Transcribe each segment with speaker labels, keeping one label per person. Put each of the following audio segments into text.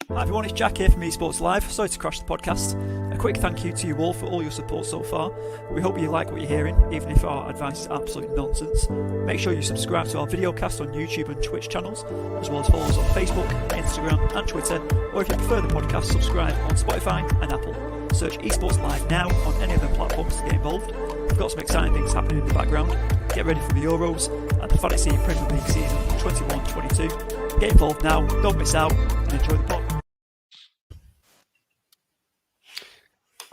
Speaker 1: Hi everyone, it's Jack here from Esports Live. Sorry to crash the podcast. A quick thank you to you all for all your support so far. We hope you like what you're hearing, even if our advice is absolute nonsense. Make sure you subscribe to our videocast on YouTube and Twitch channels, as well as follow us on Facebook, Instagram and Twitter, or if you prefer the podcast, subscribe on Spotify and Apple. Search Esports Live now on any of the platforms to get involved. We've got some exciting things happening in the background. Get ready for the Euros and the Fantasy Premier League season 21-22. Get involved now, don't miss out, and enjoy the pod.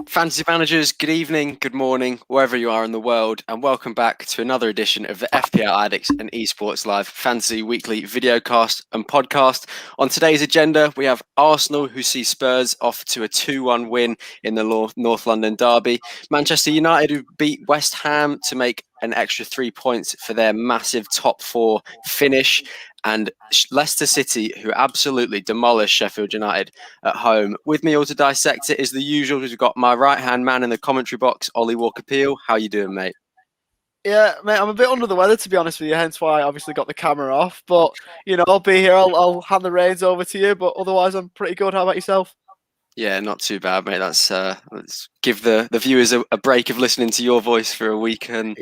Speaker 2: Fantasy managers, good evening, good morning, wherever you are in the world, and welcome back to another edition of the FPL Addicts and Esports Live Fantasy Weekly videocast and podcast. On today's agenda, we have Arsenal, who see Spurs off to a 2-1 win in the North London derby. Manchester United, who beat West Ham to make an extra 3 points for their massive top four finish. And Leicester City, who absolutely demolished Sheffield United at home. With me all to dissect it is the usual. We've got my right-hand man in the commentary box, Ollie Walker-Peel. How you doing, mate?
Speaker 3: Yeah, mate, I'm a bit under the weather, to be honest with you, hence why I obviously got the camera off. But, you know, I'll be here. I'll hand the reins over to you. But otherwise, I'm pretty good. How about yourself?
Speaker 2: Yeah, not too bad, mate. Let's give the viewers a break of listening to your voice for a week and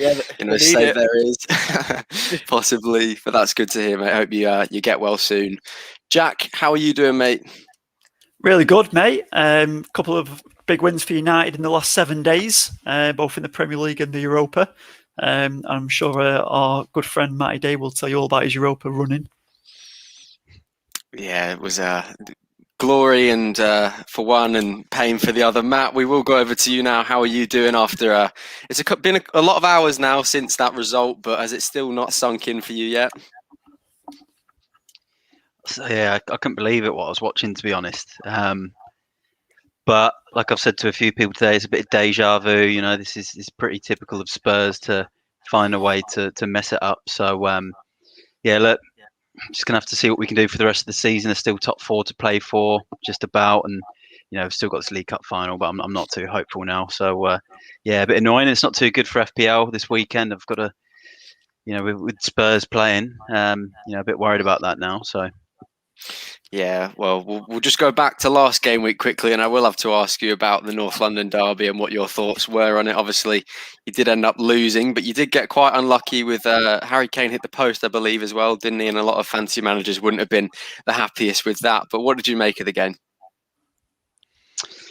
Speaker 2: say there is possibly. But that's good to hear, mate. I hope you get well soon. Jack, how are you doing, mate?
Speaker 1: Really good, mate. Couple of big wins for United in the last 7 days, both in the Premier League and the Europa. I'm sure our good friend Matty Day will tell you all about his Europa running.
Speaker 2: Yeah, it was glory and for one and pain for the other. Matt, we will go over to you now. How are you doing after it's been a lot of hours now since that result, but has it still not sunk in for you yet?
Speaker 4: So, yeah, I couldn't believe it what I was watching, to be honest. But like I've said to a few people today, it's a bit of deja vu. You know, this is pretty typical of Spurs to find a way to mess it up. So yeah, look, just gonna have to see what we can do for the rest of the season. There's still top four to play for, just about, and you know, we've still got this League Cup final, but I'm not too hopeful now. So yeah, a bit annoying. It's not too good for FPL this weekend. I've got to, you know, with Spurs playing, you know, a bit worried about that now. So
Speaker 2: yeah, well, we'll just go back to last game week quickly, and I will have to ask you about the North London derby and what your thoughts were on it. Obviously, you did end up losing, but you did get quite unlucky with Harry Kane hit the post, I believe, as well, didn't he? And a lot of fantasy managers wouldn't have been the happiest with that. But what did you make of the game?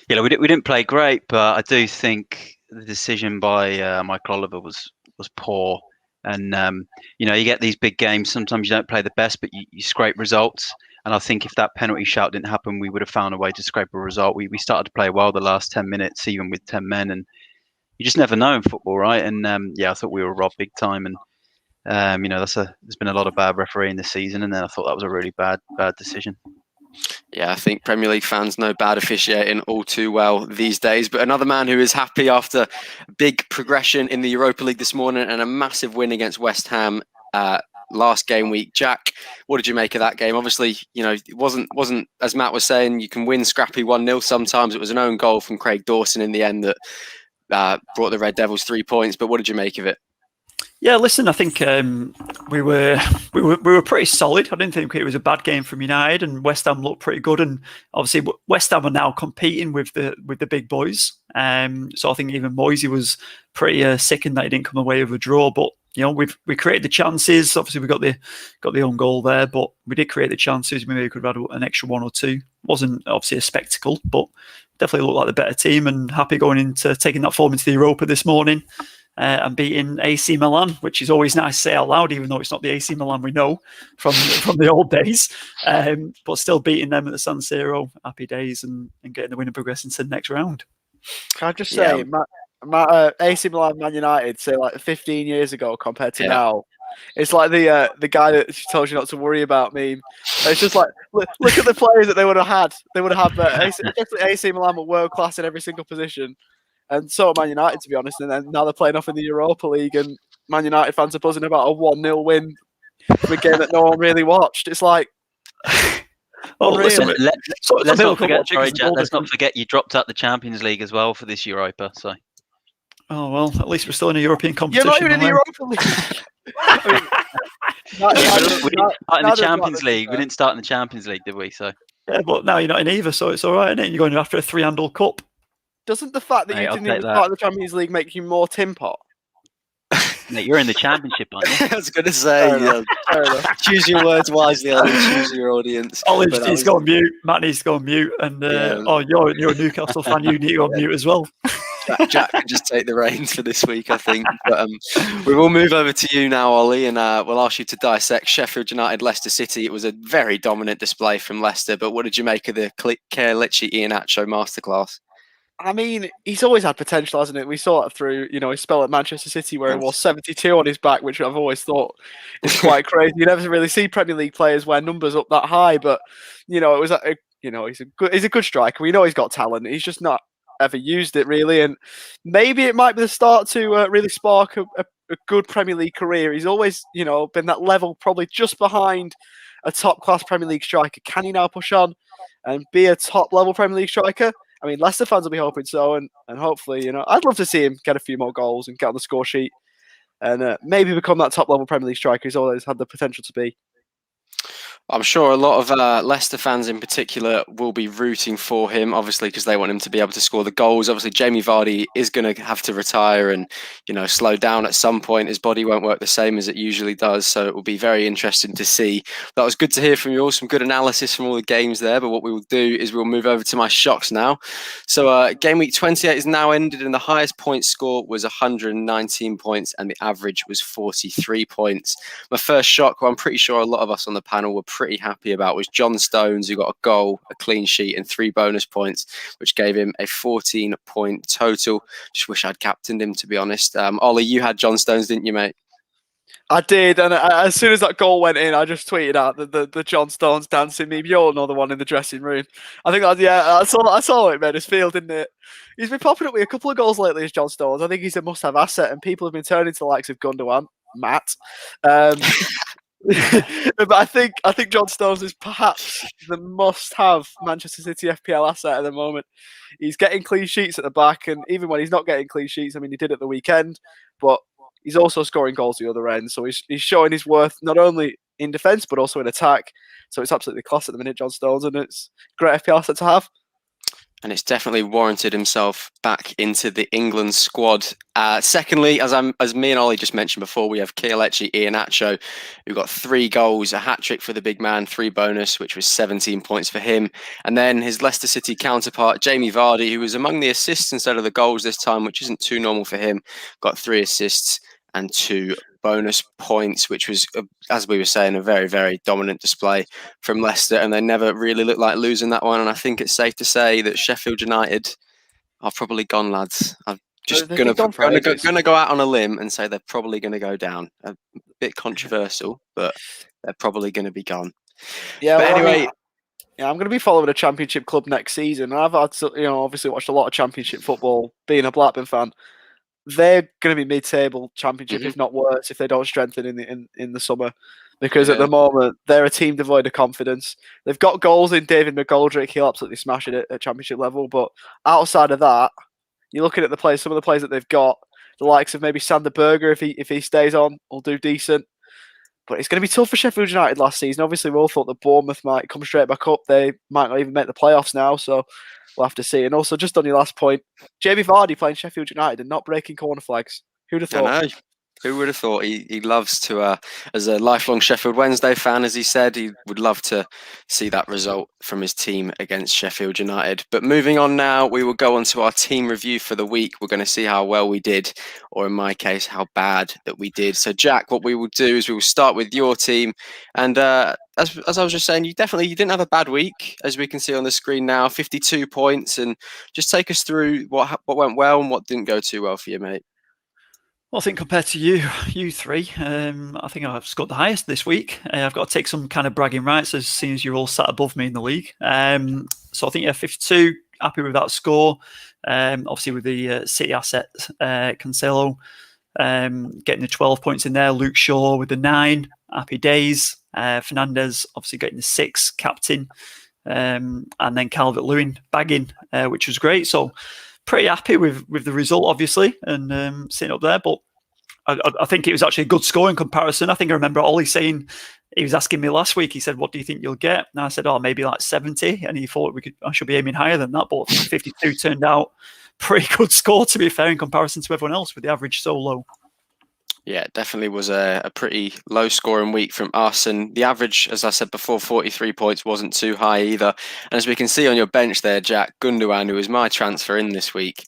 Speaker 4: Yeah, we didn't play great, but I do think the decision by Michael Oliver was poor. And you know, you get these big games. Sometimes you don't play the best, but you scrape results. And I think if that penalty shout didn't happen, we would have found a way to scrape a result. We started to play well the last 10 minutes, even with 10 men. And you just never know in football, right? And yeah, I thought we were robbed big time. And you know, there's been a lot of bad refereeing this season, and then I thought that was a really bad decision.
Speaker 2: Yeah, I think Premier League fans know bad officiating all too well these days. But another man who is happy after big progression in the Europa League this morning and a massive win against West Ham last game week. Jack, what did you make of that game? Obviously, you know, it wasn't as Matt was saying, you can win scrappy 1-0 sometimes. It was an own goal from Craig Dawson in the end that brought the Red Devils 3 points. But what did you make of it?
Speaker 1: Yeah, listen, I think we were pretty solid. I didn't think it was a bad game from United, and West Ham looked pretty good. And obviously, West Ham are now competing with the big boys. So I think even Moisey was pretty sickened that he didn't come away with a draw. But you know, we created the chances. Obviously, we got the own goal there, but we did create the chances. Maybe we could have had an extra one or two. Wasn't obviously a spectacle, but definitely looked like the better team. And happy going into taking that form into the Europa this morning. And beating AC Milan, which is always nice to say out loud, even though it's not the AC Milan we know from the old days. But still beating them at the San Siro, happy days, and getting the win and progressing to the next round.
Speaker 3: Can I just say, Matt, AC Milan, Man United, say like 15 years ago compared to now, it's like the guy that tells you not to worry about meme. It's just like look at the players that they would have had. They would have had AC Milan were world class in every single position. And so are Man United, to be honest. And then now they're playing off in the Europa League, and Man United fans are buzzing about a 1-0 win from a game that no one really watched. It's like,
Speaker 4: listen, let's not forget, sorry, Jack, let's not forget you dropped out the Champions League as well for this Europa. So,
Speaker 1: oh well, at least we're still in a European competition.
Speaker 3: You're not even in the Europa League.
Speaker 4: We didn't start in the Champions League. We didn't start in the Champions League, did we? So
Speaker 1: Yeah, but now you're not in either, so it's all right, isn't it? You're going after a 3-handle cup.
Speaker 3: Doesn't the fact that
Speaker 4: Mate,
Speaker 3: you
Speaker 4: I'll
Speaker 3: didn't
Speaker 4: take
Speaker 3: even
Speaker 4: that.
Speaker 3: start in the Champions League make you more tin pot?
Speaker 4: Mate, you're in the championship, aren't you?
Speaker 2: I was going to say,
Speaker 3: Fair enough.
Speaker 2: choose your words wisely, Ollie. Choose your audience.
Speaker 1: Ollie
Speaker 2: But that
Speaker 1: needs to go on mute. Matt needs to go on mute. And you're a Newcastle fan. You need to go on mute as well.
Speaker 2: Jack can just take the reins for this week, I think. But we will move over to you now, Ollie, and we'll ask you to dissect Sheffield United, Leicester City. It was a very dominant display from Leicester, but what did you make of the Kelechi Iheanacho masterclass?
Speaker 3: I mean, he's always had potential, hasn't it? We saw it through, his spell at Manchester City where he was 72 on his back, which I've always thought is quite crazy. You never really see Premier League players wear numbers up that high, but it was he's a good striker. We know he's got talent. He's just not ever used it really, and maybe it might be the start to really spark a good Premier League career. He's always, been that level, probably just behind a top class Premier League striker. Can he now push on and be a top level Premier League striker? I mean, Leicester fans will be hoping so, and hopefully, I'd love to see him get a few more goals and get on the score sheet, and maybe become that top level Premier League striker he's always had the potential to be.
Speaker 2: I'm sure a lot of Leicester fans in particular will be rooting for him, obviously, because they want him to be able to score the goals. Obviously, Jamie Vardy is going to have to retire and, slow down at some point. His body won't work the same as it usually does. So it will be very interesting to see. That was good to hear from you all. Some good analysis from all the games there. But what we will do is we'll move over to my shocks now. So game week 28 is now ended, and the highest point score was 119 points, and the average was 43 points. My first shock, who I'm pretty sure a lot of us on the panel were pretty happy about, was John Stones, who got a goal, a clean sheet, and 3 bonus points, which gave him a 14-point total. Just wish I'd captained him, to be honest. Ollie, you had John Stones, didn't you, mate?
Speaker 3: I did, and as soon as that goal went in, I just tweeted out the John Stones dancing meme. You're another one in the dressing room. I think I saw it made us feel, didn't it? He's been popping up with a couple of goals lately as John Stones. I think he's a must-have asset, and people have been turning to the likes of Gundogan, Matt. But I think John Stones is perhaps the must-have Manchester City FPL asset at the moment. He's getting clean sheets at the back, and even when he's not getting clean sheets, I mean, he did at the weekend, but he's also scoring goals at the other end. So he's showing his worth not only in defence but also in attack. So it's absolutely class at the minute, John Stones, and it's a great FPL asset to have.
Speaker 2: And it's definitely warranted himself back into the England squad. Secondly, as me and Ollie just mentioned before, we have Kelechi Iheanacho, who got 3 goals, a hat-trick for the big man, 3 bonus, which was 17 points for him. And then his Leicester City counterpart, Jamie Vardy, who was among the assists instead of the goals this time, which isn't too normal for him, got 3 assists and 2 bonus points, which was, as we were saying, a very, very dominant display from Leicester, and they never really looked like losing that one. And I think it's safe to say that Sheffield United are probably gone, lads. I'm just going to go out on a limb and say they're probably going to go down. A bit controversial, but they're probably going to be gone.
Speaker 3: Yeah.
Speaker 2: But anyway.
Speaker 3: I'm going to be following a Championship club next season. I've had, obviously watched a lot of Championship football, being a Blackburn fan. They're going to be mid-table Championship, if not worse, if they don't strengthen in the summer. Because at the moment, they're a team devoid of confidence. They've got goals in David McGoldrick. He'll absolutely smash it at Championship level. But outside of that, you're looking at the players, some of the players that they've got, the likes of maybe Sander Berger, if he stays on, will do decent. But it's going to be tough for Sheffield United last season. Obviously, we all thought that Bournemouth might come straight back up. They might not even make the playoffs now, so we'll have to see. And also, just on your last point, Jamie Vardy playing Sheffield United and not breaking corner flags. Who'd have thought?
Speaker 2: I know. Who would have thought? He loves to, as a lifelong Sheffield Wednesday fan, as he said, he would love to see that result from his team against Sheffield United. But moving on now, we will go on to our team review for the week. We're going to see how well we did, or in my case, how bad that we did. So, Jack, what we will do is we will start with your team. And as I was just saying, you didn't have a bad week, as we can see on the screen now, 52 points. And just take us through what went well and what didn't go too well for you, mate.
Speaker 1: Well, I think compared to you three, I think I've scored the highest this week. I've got to take some kind of bragging rights, as soon as you're all sat above me in the league. So I think 52, happy with that score. Obviously with the City asset, Cancelo getting the 12 points in there. Luke Shaw with the 9, happy days. Fernandez obviously getting the 6, captain. And then Calvert-Lewin bagging, which was great. So pretty happy with the result, obviously, and sitting up there. But I think it was actually a good score in comparison. I think I remember Ollie saying he was asking me last week. He said, "What do you think you'll get?" And I said, "Oh, maybe like 70." And he thought I should be aiming higher than that. But 52 turned out pretty good score, to be fair, in comparison to everyone else, with the average so low.
Speaker 2: Yeah, it definitely was a pretty low scoring week from us. And the average, as I said before, 43 points wasn't too high either. And as we can see on your bench there, Jack, Gundogan, who was my transfer in this week,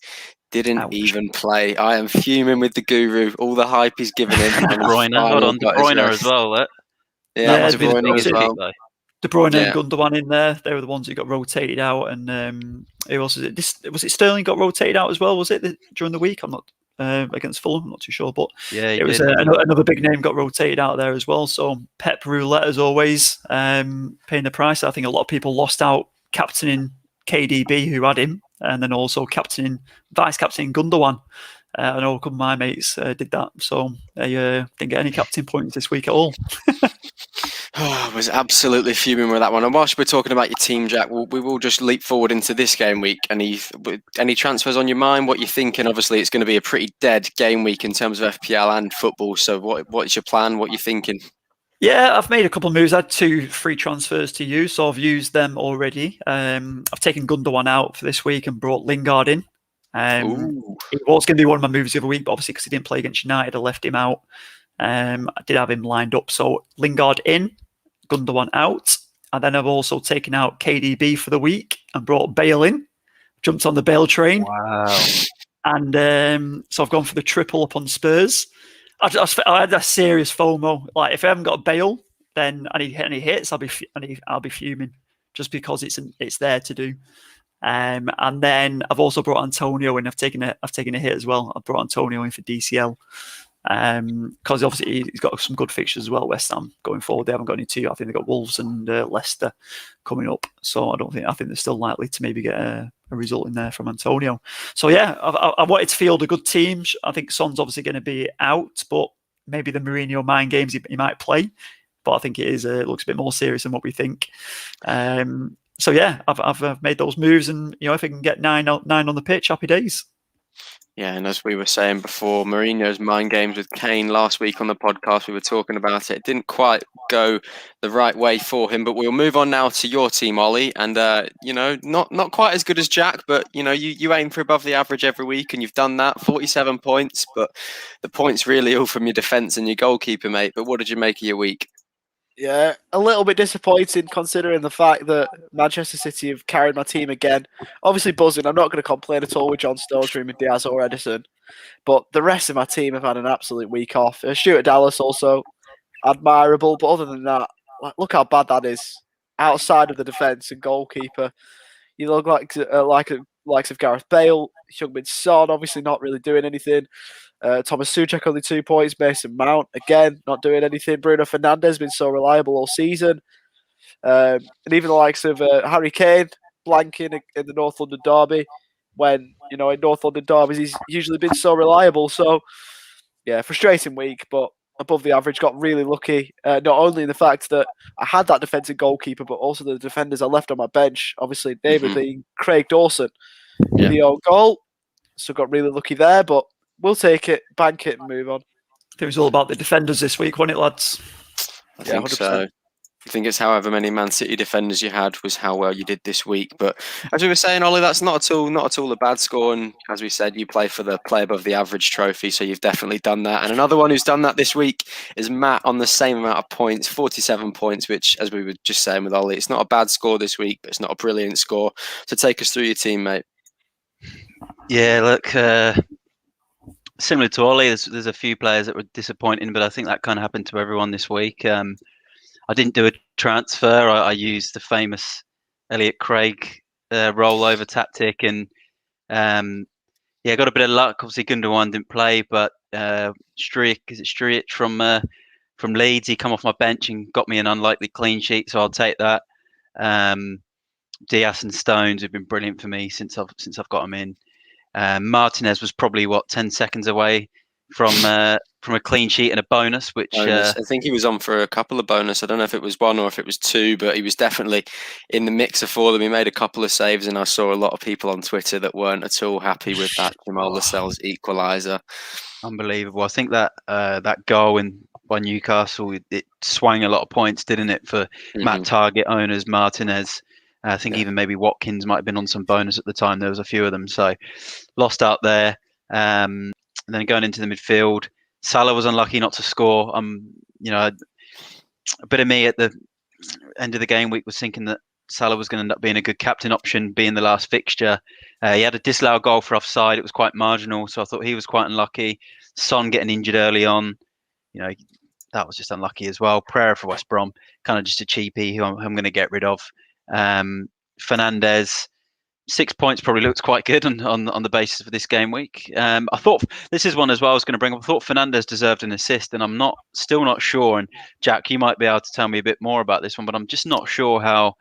Speaker 2: didn't even play. I am fuming with the Guru. All the hype he's given him.
Speaker 4: De Bruyne, hold on, De Bruyne as well.
Speaker 2: Yeah, De Bruyne as well.
Speaker 1: De Bruyne and Gundogan in there. They were the ones who got rotated out. And who else was it? Was it Sterling got rotated out as well? Was it during the week? I'm not. Against Fulham, I'm not too sure, but
Speaker 4: yeah,
Speaker 1: it was another big name got rotated out there as well. So Pep roulette as always, paying the price. I think a lot of people lost out captaining KDB, who had him, and then also vice captaining Gundogan. I know a couple of my mates did that, so they didn't get any captain points this week at all.
Speaker 2: I was absolutely fuming with that one. And whilst we're talking about your team, Jack, we will just leap forward into this game week. Any transfers on your mind? What you're thinking? Obviously, it's going to be a pretty dead game week in terms of FPL and football. So what's your plan? What are you thinking?
Speaker 1: Yeah, I've made a couple of moves. I had 2 free transfers to use, so I've used them already. I've taken Gundogan out for this week and brought Lingard in. It was going to be one of my moves the other week, but obviously because he didn't play against United, I left him out. I did have him lined up. So Lingard in, Gundogan out. And then I've also taken out KDB for the week and brought Bale in. Jumped on the Bale train.
Speaker 4: Wow.
Speaker 1: And so I've gone for the triple up on Spurs. I had a serious FOMO. Like, if I haven't got Bale, then and he hits, I'll be fuming, just because it's there to do. And then I've also brought Antonio in. I've taken a hit as well. I've brought Antonio in for DCL. Because obviously he's got some good fixtures as well. West Ham going forward, they haven't got any 2. I think they've got Wolves and Leicester coming up. So I think they're still likely to maybe get a result in there from Antonio. So yeah, I wanted to field a good team. I think Son's obviously going to be out, but maybe the Mourinho mind games he might play. But I think it looks a bit more serious than what we think. So yeah, I've made those moves, and if I can get 9 on the pitch, happy days.
Speaker 2: Yeah, and as we were saying before, Mourinho's mind games with Kane last week on the podcast, we were talking about it. It didn't quite go the right way for him, but we'll move on now to your team, Ollie. And, not quite as good as Jack, but, you aim for above the average every week, and you've done that, 47 points. But the points really all from your defence and your goalkeeper, mate. But what did you make of your week?
Speaker 3: Yeah, a little bit disappointing considering the fact that Manchester City have carried my team again. Obviously buzzing. I'm not going to complain at all with John Stones, Ruben Diaz or Edison. But the rest of my team have had an absolute week off. Stuart Dallas also admirable. But other than that, look how bad that is. Outside of the defence and goalkeeper, you look like likes of Gareth Bale, Heung-min Son, obviously not really doing anything. Thomas Souček only 2 points. Mason Mount again not doing anything. Bruno Fernandes has been so reliable all season, and even the likes of Harry Kane blanking in the North London derby. When in North London derbies he's usually been so reliable. So yeah, frustrating week, but above the average. Got really lucky, not only in the fact that I had that defensive goalkeeper, but also the defenders I left on my bench. Obviously, David being Craig Dawson, the own goal. So got really lucky there, but we'll take it, bank it, and move on.
Speaker 1: I think it was all about the defenders this week, wasn't it, lads?
Speaker 2: I think 100%. So. I think it's however many Man City defenders you had was how well you did this week. But as we were saying, Ollie, that's not at all a bad score. And as we said, you play for the play above the average trophy, so you've definitely done that. And another one who's done that this week is Matt on the same amount of points, 47 points, which, as we were just saying with Ollie, it's not a bad score this week, but it's not a brilliant score. So take us through your team, mate.
Speaker 4: Yeah, look, similar to Ollie, there's a few players that were disappointing, but I think that kind of happened to everyone this week. I didn't do a transfer. I used the famous Elliot Craig rollover tactic, and got a bit of luck. Obviously, Gundogan didn't play, but Struijk from Leeds, he come off my bench and got me an unlikely clean sheet, so I'll take that. Diaz and Stones have been brilliant for me since I've got them in. Martinez was probably 10 seconds away from a clean sheet and a bonus, which
Speaker 2: I think he was on for a couple of bonus. I don't know if it was 1 or if it was 2, but he was definitely in the mixer for them. He made a couple of saves, and I saw a lot of people on Twitter that weren't at all happy with that Jamal Lascelles equaliser.
Speaker 4: Unbelievable. I think that that goal in by Newcastle. It swung a lot of points, didn't it, for Matt Target owners, Martinez. I think even maybe Watkins might have been on some bonus at the time. There was a few of them, so lost out there. And then going into the midfield, Salah was unlucky not to score. A bit of me at the end of the game week was thinking that Salah was going to end up being a good captain option, being the last fixture. He had a disallowed goal for offside. It was quite marginal, so I thought he was quite unlucky. Son getting injured early on, that was just unlucky as well. Prayer for West Brom, kind of just a cheapie who I'm going to get rid of. Fernandez, 6 points probably looks quite good on the basis of this game week. I thought this is one as well I was going to bring up. I thought Fernandez deserved an assist, and I'm still not sure. And Jack, you might be able to tell me a bit more about this one, but I'm just not sure how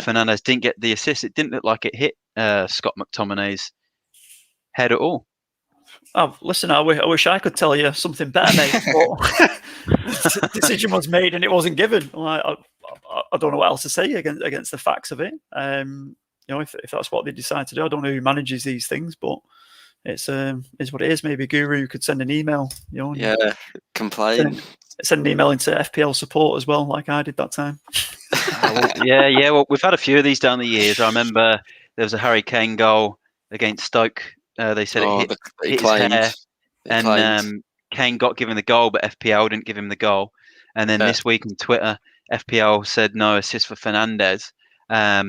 Speaker 4: Fernandez didn't get the assist. It didn't look like it hit Scott McTominay's head at all.
Speaker 1: Oh, listen, I wish I could tell you something better, mate. But the decision was made and it wasn't given. I don't know what else to say against the facts of it. If that's what they decide to do, I don't know who manages these things, but it's what it is. Maybe Guru could send an email.
Speaker 2: Complain.
Speaker 1: Send an email into FPL support as well, like I did that time.
Speaker 4: Well, we've had a few of these down the years. I remember there was a Harry Kane goal against Stoke. They said it hit his hair, and Kane got given the goal, but FPL didn't give him the goal. And then this week on Twitter, FPL said no assist for Fernandez. I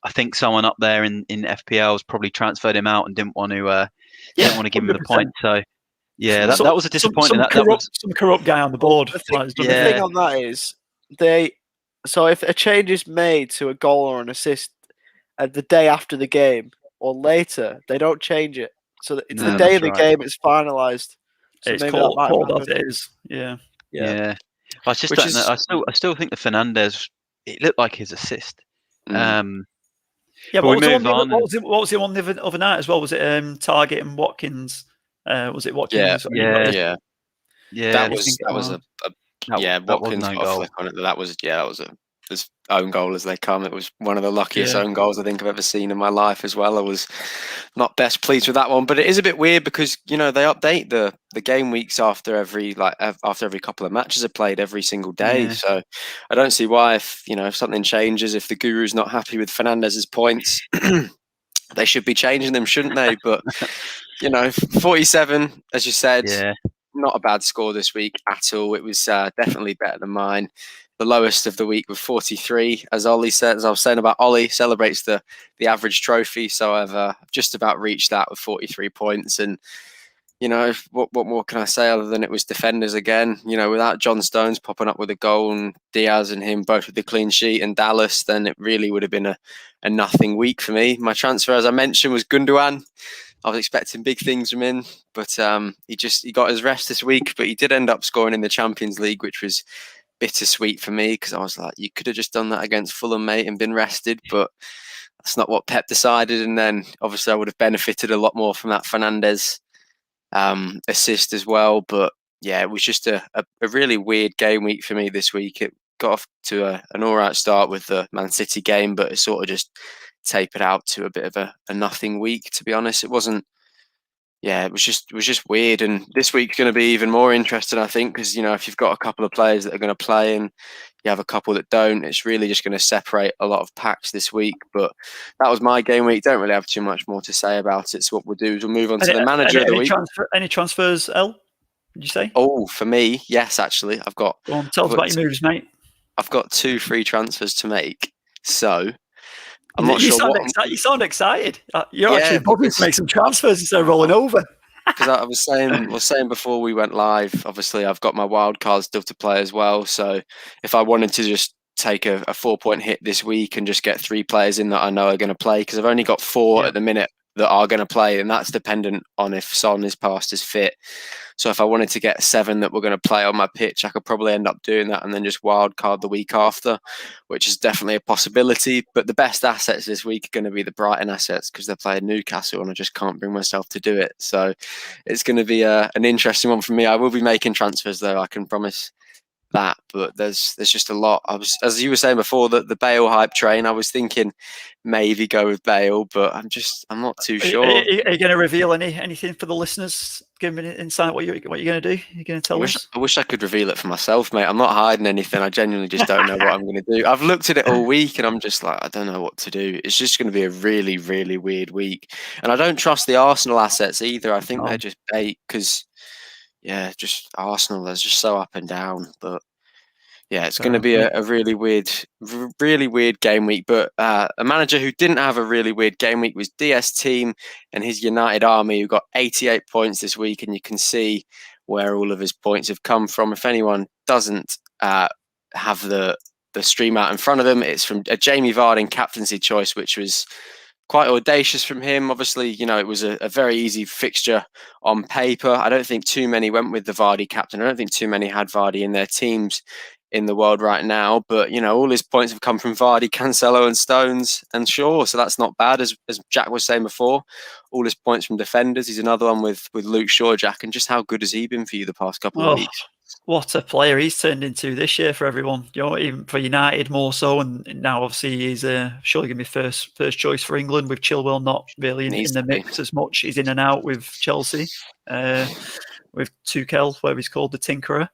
Speaker 4: think someone up there in FPL has probably transferred him out and didn't want to give him the point. So that was a disappointing.
Speaker 1: Some corrupt guy on the board.
Speaker 3: The thing on that is so if a change is made to a goal or an assist the day after the game or later, they don't change it. So it's the day of the game it's finalised. So
Speaker 1: it's called as it is. Yeah.
Speaker 4: I still think the Fernandez. It looked like his assist.
Speaker 1: What was the one the other night as well? Was it Target and Watkins? Was it Watkins?
Speaker 2: Yeah. Watkins got a flick on it. That was as own goal as they come. It was one of the luckiest own goals I think I've ever seen in my life as well. I was not best pleased with that one, but it is a bit weird because they update the game weeks after every couple of matches are played every single day. So I don't see why if something changes, if the Guru's not happy with Fernandez's points, they should be changing them, shouldn't they? But 47, as you said, not a bad score this week at all. It was definitely better than mine. The lowest of the week with 43, as Ollie said. As I was saying about Ollie, celebrates the average trophy. So I've just about reached that with 43 points. And what more can I say other than it was defenders again? Without John Stones popping up with a goal and Diaz and him both with the clean sheet and Dallas, then it really would have been a nothing week for me. My transfer, as I mentioned, was Gundogan. I was expecting big things from him, but he got his rest this week. But he did end up scoring in the Champions League, which was bittersweet for me because I was like, you could have just done that against Fulham, mate, and been rested, but that's not what Pep decided. And then obviously I would have benefited a lot more from that Fernandez assist as well. But it was just a really weird game week for me this week. It got off to an all right start with the Man City game, but it sort of just tapered out to a bit of a nothing week, to be honest. It wasn't. It was just weird, and this week's going to be even more interesting, I think, because if you've got a couple of players that are going to play and you have a couple that don't, it's really just going to separate a lot of packs this week. But that was my game week. Don't really have too much more to say about it. So what we'll do is we'll move on to the manager of the week.
Speaker 1: Any transfers, El? Did you say?
Speaker 2: Oh, for me, yes, actually, I've got.
Speaker 1: Go on, tell us about your moves, mate.
Speaker 2: I've got 2 free transfers to make, so. I'm not sure what.
Speaker 1: You sound excited. You're actually bugging to make some transfers instead of rolling over.
Speaker 2: Because I was saying before we went live, obviously I've got my wild card still to play as well. So if I wanted to just take a 4-point hit this week and just get 3 players in that I know are going to play, because I've only got 4 at the minute that are going to play, and that's dependent on if Son is past his fit. So if I wanted to get 7 that were going to play on my pitch, I could probably end up doing that and then just wild card the week after, which is definitely a possibility. But the best assets this week are going to be the Brighton assets because they're playing Newcastle and I just can't bring myself to do it. So it's going to be an interesting one for me. I will be making transfers though, I can promise that, but there's just a lot. As you were saying before, the Bale hype train, I was thinking maybe go with Bale, but I'm not too sure.
Speaker 1: Are you going to reveal anything for the listeners? Give me an insight what you're going to do. You're going to tell us?
Speaker 2: I wish I could reveal it for myself, mate. I'm not hiding anything. I genuinely just don't know what I'm going to do. I've looked at it all week and I'm just like, I don't know what to do. It's just going to be a really, really weird week. And I don't trust the Arsenal assets either. I think they're just bait because, just Arsenal, they're just so up and down. But yeah, it's going to be a really weird game week. But a manager who didn't have a really weird game week was DS Team and his United Army, who got 88 points this week. And you can see where all of his points have come from. If anyone doesn't have the stream out in front of them, it's from a Jamie Vardy captaincy choice, which was quite audacious from him. Obviously, it was a very easy fixture on paper. I don't think too many went with the Vardy captain. I don't think too many had Vardy in their teams in the world right now, but all his points have come from Vardy, Cancelo and Stones and Shaw, so that's not bad. As Jack was saying before, all his points from defenders. He's another one with Luke Shaw, Jack, and just how good has he been for you the past couple of weeks?
Speaker 1: What a player he's turned into this year for everyone, even for United more so, and now obviously he's surely going to be first choice for England, with Chilwell not really in the mix as much. He's in and out with Chelsea, with Tuchel, whatever he's called, the Tinkerer.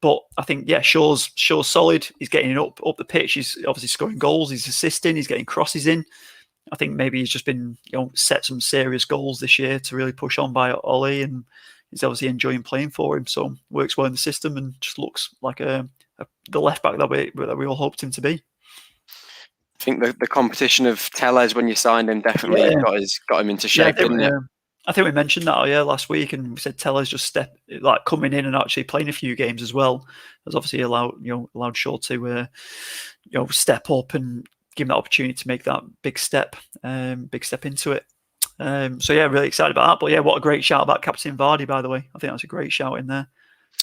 Speaker 1: But I think, Shaw's solid. He's getting up the pitch. He's obviously scoring goals. He's assisting. He's getting crosses in. I think maybe he's just been set some serious goals this year to really push on by Ollie, and he's obviously enjoying playing for him. So works well in the system and just looks like the left back that we all hoped him to be.
Speaker 2: I think the competition of Tellez when you signed him definitely got him into shape, didn't it?
Speaker 1: I think we mentioned that last week, and we said Tellez just coming in and actually playing a few games as well. Has obviously allowed Shaw to step up and give him that opportunity to make that big step into it. Really excited about that. But what a great shout about Captain Vardy, by the way. I think that's a great shout in there,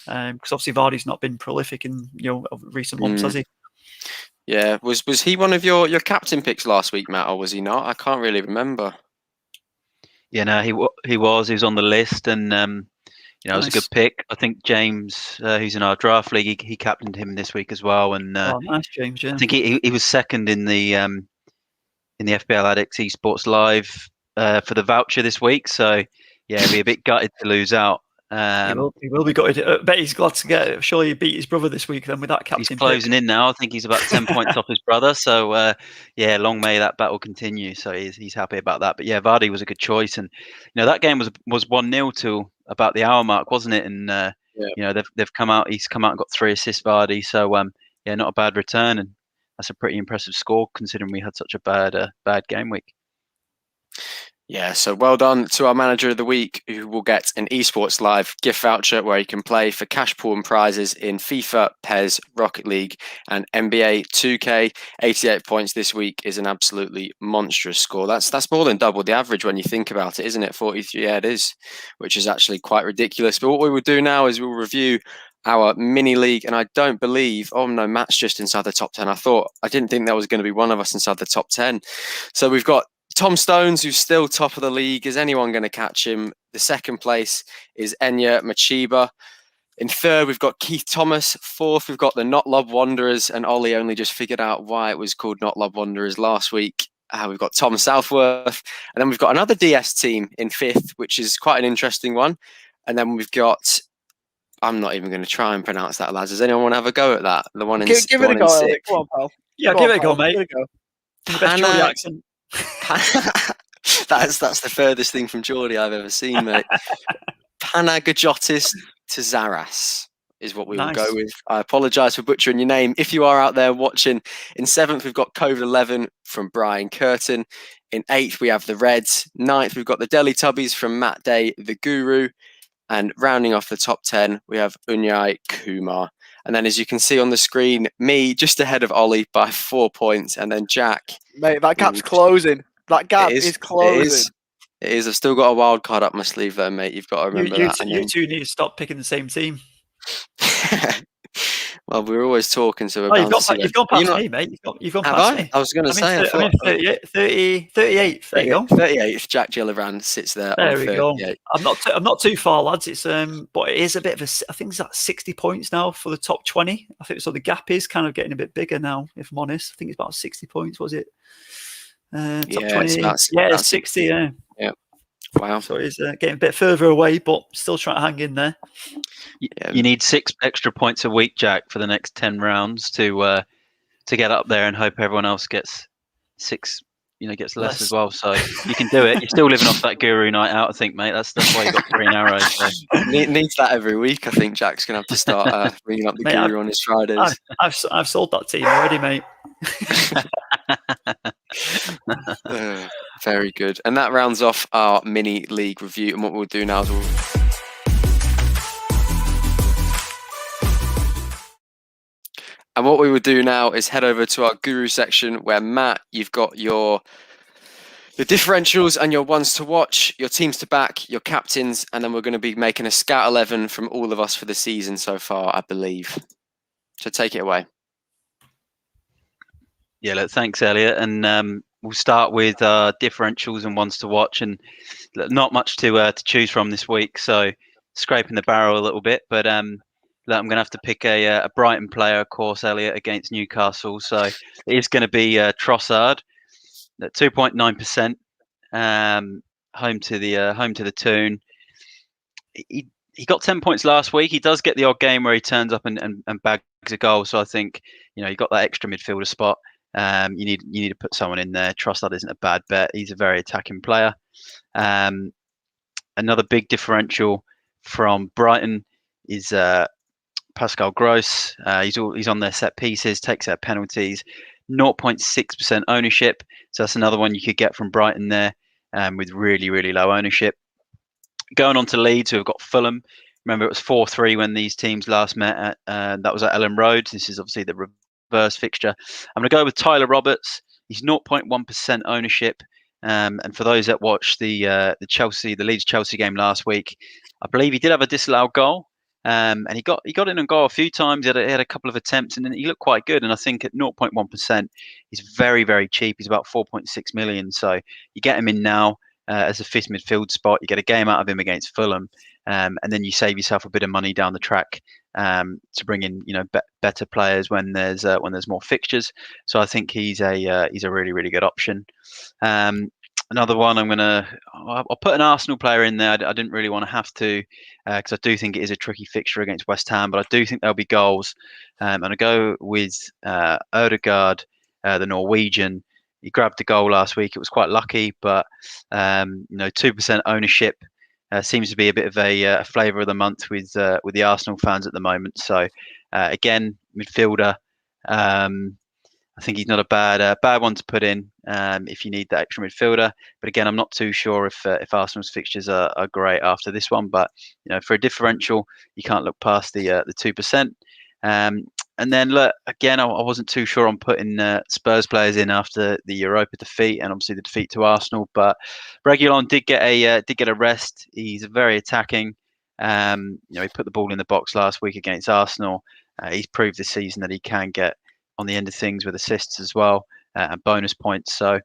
Speaker 1: because obviously Vardy's not been prolific in recent months, has he?
Speaker 2: Yeah, was he one of your captain picks last week, Matt, or was he not? I can't really remember.
Speaker 4: Yeah, no, he was on the list, and it was a good pick. I think James, who's in our draft league, he captained him this week as well. And
Speaker 1: nice, James. Yeah,
Speaker 4: I think he was second in the FPL Addicts Esports Live for the voucher this week. So he'd be a bit gutted to lose out.
Speaker 1: He will be gutted. I bet he's glad to get it. Surely he beat his brother this week then with that captain.
Speaker 4: He's closing in now. I think he's about 10 points off his brother. So long may that battle continue. So he's happy about that. But Vardy was a good choice, and that game was 1-0 till about the hour mark, wasn't it? And they've come out. He's come out and got 3 assists, Vardy. So not a bad return, and that's a pretty impressive score considering we had such a bad game week.
Speaker 2: Yeah, so well done to our manager of the week, who will get an Esports Live gift voucher where he can play for cash pool and prizes in FIFA, PES, Rocket League and NBA 2K. 88 points this week is an absolutely monstrous score. That's more than double the average when you think about it, isn't it? 43, it is, which is actually quite ridiculous. But what we will do now is we'll review our mini league, and I don't believe, Matt's just inside the top 10. I didn't think there was going to be one of us inside the top 10. So we've got Tom Stones, who's still top of the league. Is anyone going to catch him? The second place is Enya Machiba. In third, we've got Keith Thomas. Fourth, we've got the Not Lob Wanderers, and Ollie only just figured out why it was called Not Lob Wanderers last week. We've got Tom Southworth, and then we've got another DS team in fifth, which is quite an interesting one. And then we've got, I'm not even going to try and pronounce that, lads. Does anyone want to have a go at that? The one in sixth.
Speaker 3: Give it a go, Ollie. Come on, pal.
Speaker 1: Yeah, give it a go, mate. Give it a go. The best Geordie accent.
Speaker 2: That's the furthest thing from Geordie I've ever seen, mate. Panagiotis Tzaras is what we will go with. I apologise for butchering your name. If you are out there watching, in seventh we've got COVID-11 from Brian Curtin. In eighth we have the Reds. Ninth we've got the Delhi Tubbies from Matt Day, the Guru. And rounding off the top 10 we have Unyai Kumar. And then, as you can see on the screen, me just ahead of Ollie by 4 points, and then Jack.
Speaker 3: Mate, that gap's closing. That gap is closing.
Speaker 2: It is. I've still got a wild card up my sleeve, though, mate. You've got to remember that.
Speaker 1: You two need to stop picking the same team.
Speaker 2: Well, we were always talking, so we're
Speaker 1: Oh,
Speaker 2: bound to see
Speaker 1: you've
Speaker 2: it.
Speaker 1: gone
Speaker 2: Are you
Speaker 1: past
Speaker 2: not-
Speaker 1: me, mate. You've gone
Speaker 2: Have
Speaker 1: past
Speaker 2: I?
Speaker 1: me.
Speaker 2: I was going to say, I
Speaker 1: I'm
Speaker 2: thought
Speaker 1: in 38th. There you go.
Speaker 2: 38th. Jack Gillibrand sits there on
Speaker 1: There we go.
Speaker 2: 38.
Speaker 1: I'm not too far, lads. It's but it is a bit of I think it's at 60 points now for the top 20. I think so. The gap is kind of getting a bit bigger now. If I'm honest, I think it's about 60 points. Was it? Top
Speaker 2: Yeah,
Speaker 1: 20.
Speaker 2: it's about
Speaker 1: It's 60. Yeah.
Speaker 2: Yeah. Wow.
Speaker 1: So it's getting a bit further away, but still trying to hang in there.
Speaker 4: You need 6 extra points a week, Jack, for the next 10 rounds to get up there, and hope everyone else gets 6. Gets less as well. So you can do it. You're still living off that Guru night out, I think, mate. That's why you got green arrows. So.
Speaker 2: Needs that every week. I think Jack's going to have to start bringing up the
Speaker 1: Mate,
Speaker 2: Guru on his Fridays.
Speaker 1: I've sold that team already, mate.
Speaker 2: Very good. And that rounds off our mini league review. And what we'll do now is what we would do now is head over to our Guru section, where Matt, you've got your differentials and your ones to watch, your teams to back, your captains, and then we're going to be making a scout 11 from all of us for the season so far, I believe. So take it away.
Speaker 4: Yeah, look, thanks, Elliot. And we'll start with differentials and ones to watch, and not much to choose from this week. So scraping the barrel a little bit, but look, I'm going to have to pick a Brighton player, of course, Elliot, against Newcastle. So it is going to be Trossard at 2.9%, home to the Toon. He got 10 points last week. He does get the odd game where he turns up and bags a goal. So I think you got that extra midfielder spot. You need to put someone in there. Trossard isn't a bad bet. He's a very attacking player. Another big differential from Brighton is Pascal Gross. He's on their set pieces, takes out penalties, 0.6% ownership. So that's another one you could get from Brighton there, with really, really low ownership. Going on to Leeds, who have got Fulham. Remember, it was 4-3 when these teams last met. That was at Ellen Road. This is obviously the reverse fixture. I'm going to go with Tyler Roberts. He's 0.1% ownership. And for those that watched the Leeds Chelsea game last week, I believe he did have a disallowed goal. And he got in and goal a few times. He had a couple of attempts, and then he looked quite good. And I think at 0.1%, he's very, very cheap. He's about 4.6 million. So you get him in now as a fifth midfield spot. You get a game out of him against Fulham, and then you save yourself a bit of money down the track to bring in better players when there's more fixtures. So I think he's a really, really good option. Another one, I'll put an Arsenal player in there. I didn't really want to have to, because I do think it is a tricky fixture against West Ham, but I do think there'll be goals. And I go with Ødegaard, the Norwegian. He grabbed the goal last week. It was quite lucky, but 2% ownership seems to be a bit of a flavour of the month with the Arsenal fans at the moment. So again, midfielder. I think he's not a bad one to put in if you need that extra midfielder. But again, I'm not too sure if Arsenal's fixtures are great after this one. But for a differential, you can't look past the 2%. And then look again, I wasn't too sure on putting Spurs players in after the Europa defeat and obviously the defeat to Arsenal. But Reguilon did get a rest. He's very attacking. He put the ball in the box last week against Arsenal. He's proved this season that he can get on the end of things with assists as well and bonus points. So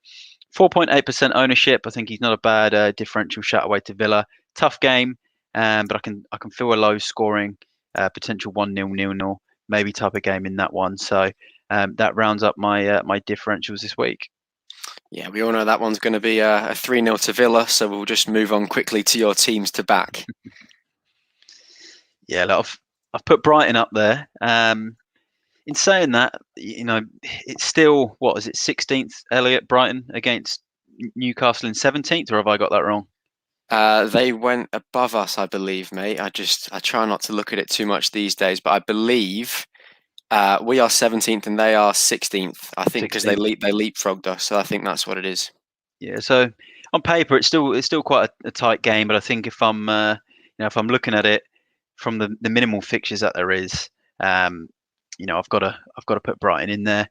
Speaker 4: 4.8% ownership. I think he's not a bad differential shout away to Villa. Tough game, but I can feel a low scoring potential 1-0, 0-0 maybe type of game in that one. So that rounds up my my differentials this week.
Speaker 2: Yeah, we all know that one's going to be a 3-0 to Villa. So we'll just move on quickly to your teams to back.
Speaker 4: Yeah, I've put Brighton up there. In saying that, it's still, what is it, 16th, Elliot, Brighton against Newcastle in 17th, or have I got that wrong?
Speaker 2: They went above us, I believe, mate. I try not to look at it too much these days, but I believe we are 17th and they are 16th. I think because they leapfrogged us, so I think that's what it is. Yeah.
Speaker 4: So on paper, it's still quite a tight game, but I think if I'm looking at it from the minimal fixtures that there is, I've got to put Brighton in there,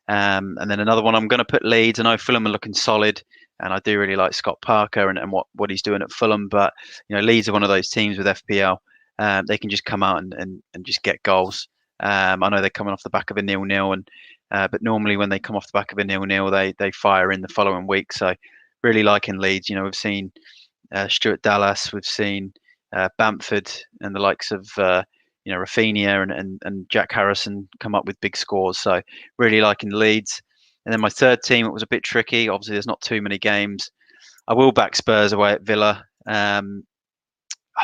Speaker 4: and then another one I'm going to put Leeds. I know Fulham are looking solid, and I do really like Scott Parker and what he's doing at Fulham. But Leeds are one of those teams with FPL. They can just come out and just get goals. I know they're coming off the back of a 0-0, and but normally when they come off the back of a 0-0, they fire in the following week. So really liking Leeds. We've seen Stuart Dallas, we've seen Bamford, and the likes of Rafinha and Jack Harrison come up with big scores. So really liking Leeds. And then my third team, it was a bit tricky. Obviously, there's not too many games. I will back Spurs away at Villa. I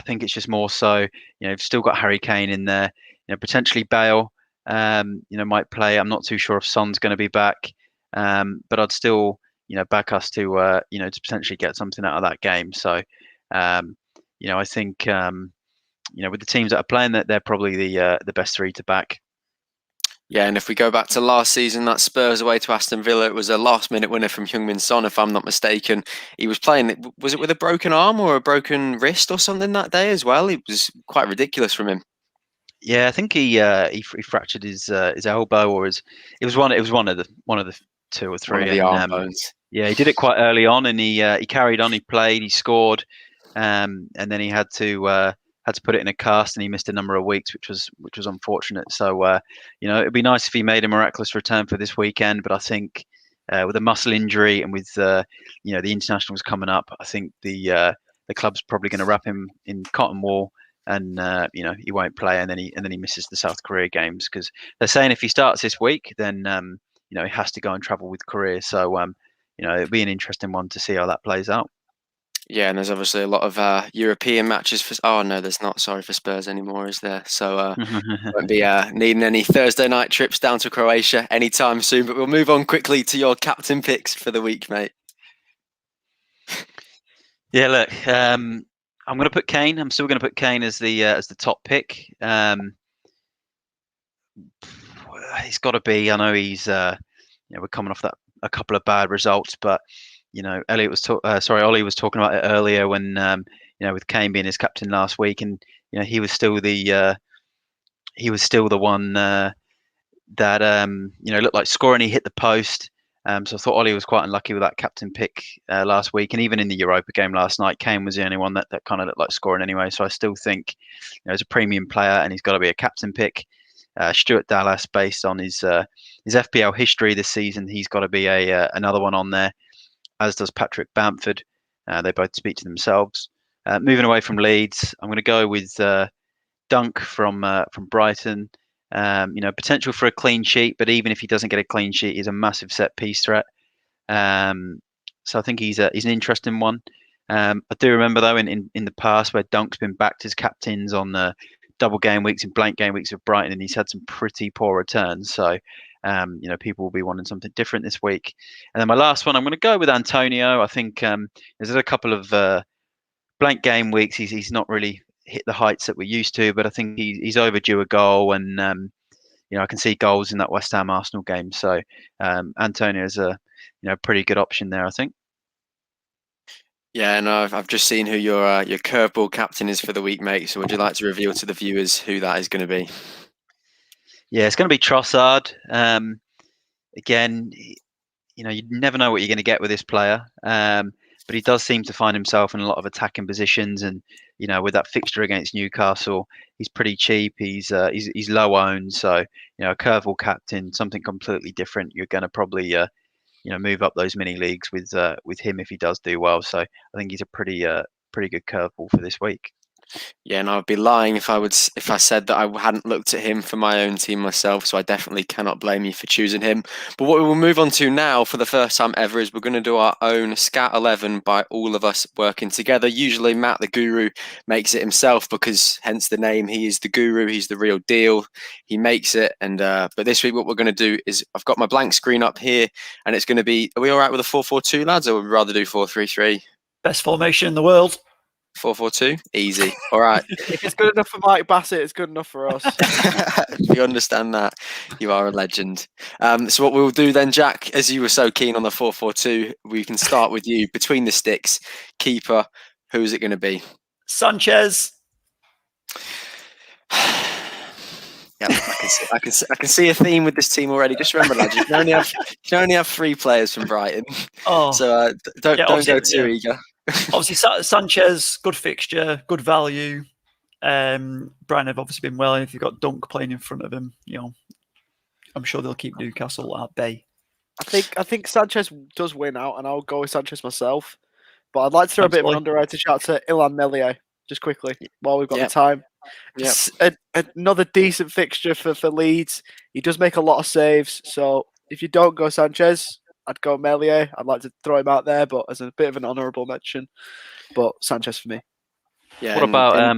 Speaker 4: think it's just more so, you've still got Harry Kane in there. Potentially Bale, might play. I'm not too sure if Son's going to be back, but I'd still, back us to, to potentially get something out of that game. So, I think, with the teams that are playing, that they're probably the best three to back.
Speaker 2: Yeah, and if we go back to last season, that Spurs away to Aston Villa, it was a last-minute winner from Heung-min Son, if I'm not mistaken. He was playing, was it with a broken arm or a broken wrist or something that day as well? It was quite ridiculous from him.
Speaker 4: Yeah, I think he fractured his elbow, or it was one of the two or three.
Speaker 2: One of the arm bones.
Speaker 4: Yeah, he did it quite early on, and he carried on. He played, he scored, and then he had to put it in a cast, and he missed a number of weeks, which was unfortunate. So it'd be nice if he made a miraculous return for this weekend, but I think with a muscle injury and with the internationals coming up, I think the club's probably going to wrap him in cotton wool, and he won't play, and then he misses the South Korea games, because they're saying if he starts this week, then he has to go and travel with Korea. So it'd be an interesting one to see how that plays out.
Speaker 2: Yeah, and there's obviously a lot of European matches for. Oh no, there's not. Sorry, for Spurs anymore, is there? So won't be needing any Thursday night trips down to Croatia anytime soon. But we'll move on quickly to your captain picks for the week, mate.
Speaker 4: Yeah, look, I'm going to put Kane. I'm still going to put Kane as the top pick. He's got to be. I know he's. We're coming off a couple of bad results, but. Ollie was talking about it earlier when with Kane being his captain last week, and he was still the one that looked like scoring. He hit the post, so I thought Ollie was quite unlucky with that captain pick last week, and even in the Europa game last night, Kane was the only one that kind of looked like scoring anyway. So I still think he's a premium player, and he's got to be a captain pick. Stuart Dallas, based on his FPL history this season, he's got to be another one on there. As does Patrick Bamford. They both speak to themselves. Moving away from Leeds, I'm going to go with Dunk from Brighton. Potential for a clean sheet, but even if he doesn't get a clean sheet, he's a massive set piece threat. So I think he's an interesting one. I do remember though in the past where Dunk's been backed as captains on the double game weeks and blank game weeks of Brighton, and he's had some pretty poor returns. So people will be wanting something different this week. And then my last one, I'm going to go with Antonio. I think there's a couple of blank game weeks. He's not really hit the heights that we're used to, but I think he's overdue a goal, and I can see goals in that West Ham Arsenal game. So Antonio is a pretty good option there, I think.
Speaker 2: Yeah, and I've just seen who your curveball captain is for the week, mate. So would you like to reveal to the viewers who that is going to be?
Speaker 4: Yeah, it's going to be Trossard. Again, you never know what you're going to get with this player, but he does seem to find himself in a lot of attacking positions. And with that fixture against Newcastle, he's pretty cheap. He's low owned, so a curveball captain, something completely different. You're going to probably move up those mini leagues with him if he does do well. So I think he's a pretty good curveball for this week.
Speaker 2: Yeah, and I'd be lying if I said that I hadn't looked at him for my own team myself, so I definitely cannot blame you for choosing him. But what we will move on to now for the first time ever is we're going to do our own Scat 11 by all of us working together. Usually Matt the Guru makes it himself, because hence the name, he is the guru, he's the real deal, he makes it. And but this week what we're going to do is, I've got my blank screen up here, and it's going to be, are we all right with a 4-4-2, lads, or would we rather do 4-3-3?
Speaker 1: Best formation in the world.
Speaker 2: 4-4-2, easy. All right.
Speaker 3: If it's good enough for Mike Bassett, it's good enough for us.
Speaker 2: We understand that. You are a legend. So what we'll do then, Jack, as you were so keen on the 4-4-2, we can start with you. Between the sticks, keeper, who's it going to be?
Speaker 1: Sanchez.
Speaker 2: Yeah, I can see a theme with this team already. Just remember, lads, you can only have 3 players from Brighton.
Speaker 1: Oh,
Speaker 2: So don't go too eager.
Speaker 1: Obviously, Sanchez, good fixture, good value. Brighton have obviously been well, and if you've got Dunk playing in front of them, I'm sure they'll keep Newcastle at bay.
Speaker 3: I think Sanchez does win out, and I'll go with Sanchez myself. But I'd like to throw a bit of an underrated shout to Illan Meslier just quickly while we've got the time. Another decent fixture for Leeds. He does make a lot of saves, so if you don't go Sanchez, I'd go Meslier. I'd like to throw him out there, but as a bit of an honourable mention. But Sanchez for me.
Speaker 4: Yeah. What about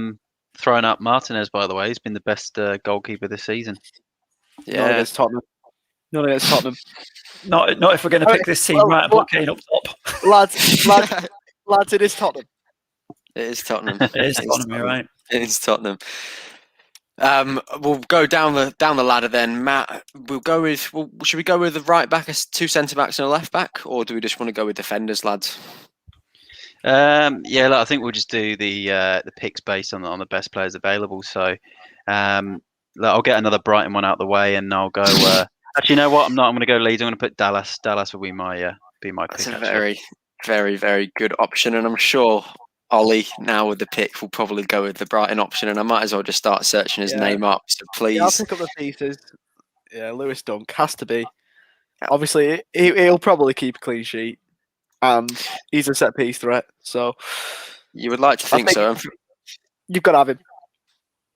Speaker 4: throwing up Martinez? By the way, he's been the best goalkeeper this season.
Speaker 3: Yeah, not against Tottenham. Not against Tottenham.
Speaker 1: Not if we're going to pick this team right and put Kane up top.
Speaker 3: Lads, it is Tottenham.
Speaker 2: It is Tottenham.
Speaker 1: It is Tottenham, you're right.
Speaker 2: It is Tottenham. We'll go down the ladder then, Matt. Should we go with the right back as 2 centre backs and a left back, or do we just want to go with defenders, lads?
Speaker 4: I think we'll just do the picks based on the best players available. So I'll get another Brighton one out the way, and I'll go. Actually, you know what? I'm not. I'm going to go Leeds. I'm going to put Dallas. Dallas will be my pick.
Speaker 2: That's a very, very, very good option, and I'm sure Ollie now with the pick will probably go with the Brighton option, and I might as well just start searching his name up. So please,
Speaker 3: I'll pick up the pieces. Yeah, Lewis Dunk has to be. Obviously, he'll probably keep a clean sheet, and he's a set piece threat. So
Speaker 2: you would like to think so.
Speaker 3: You've got to have him.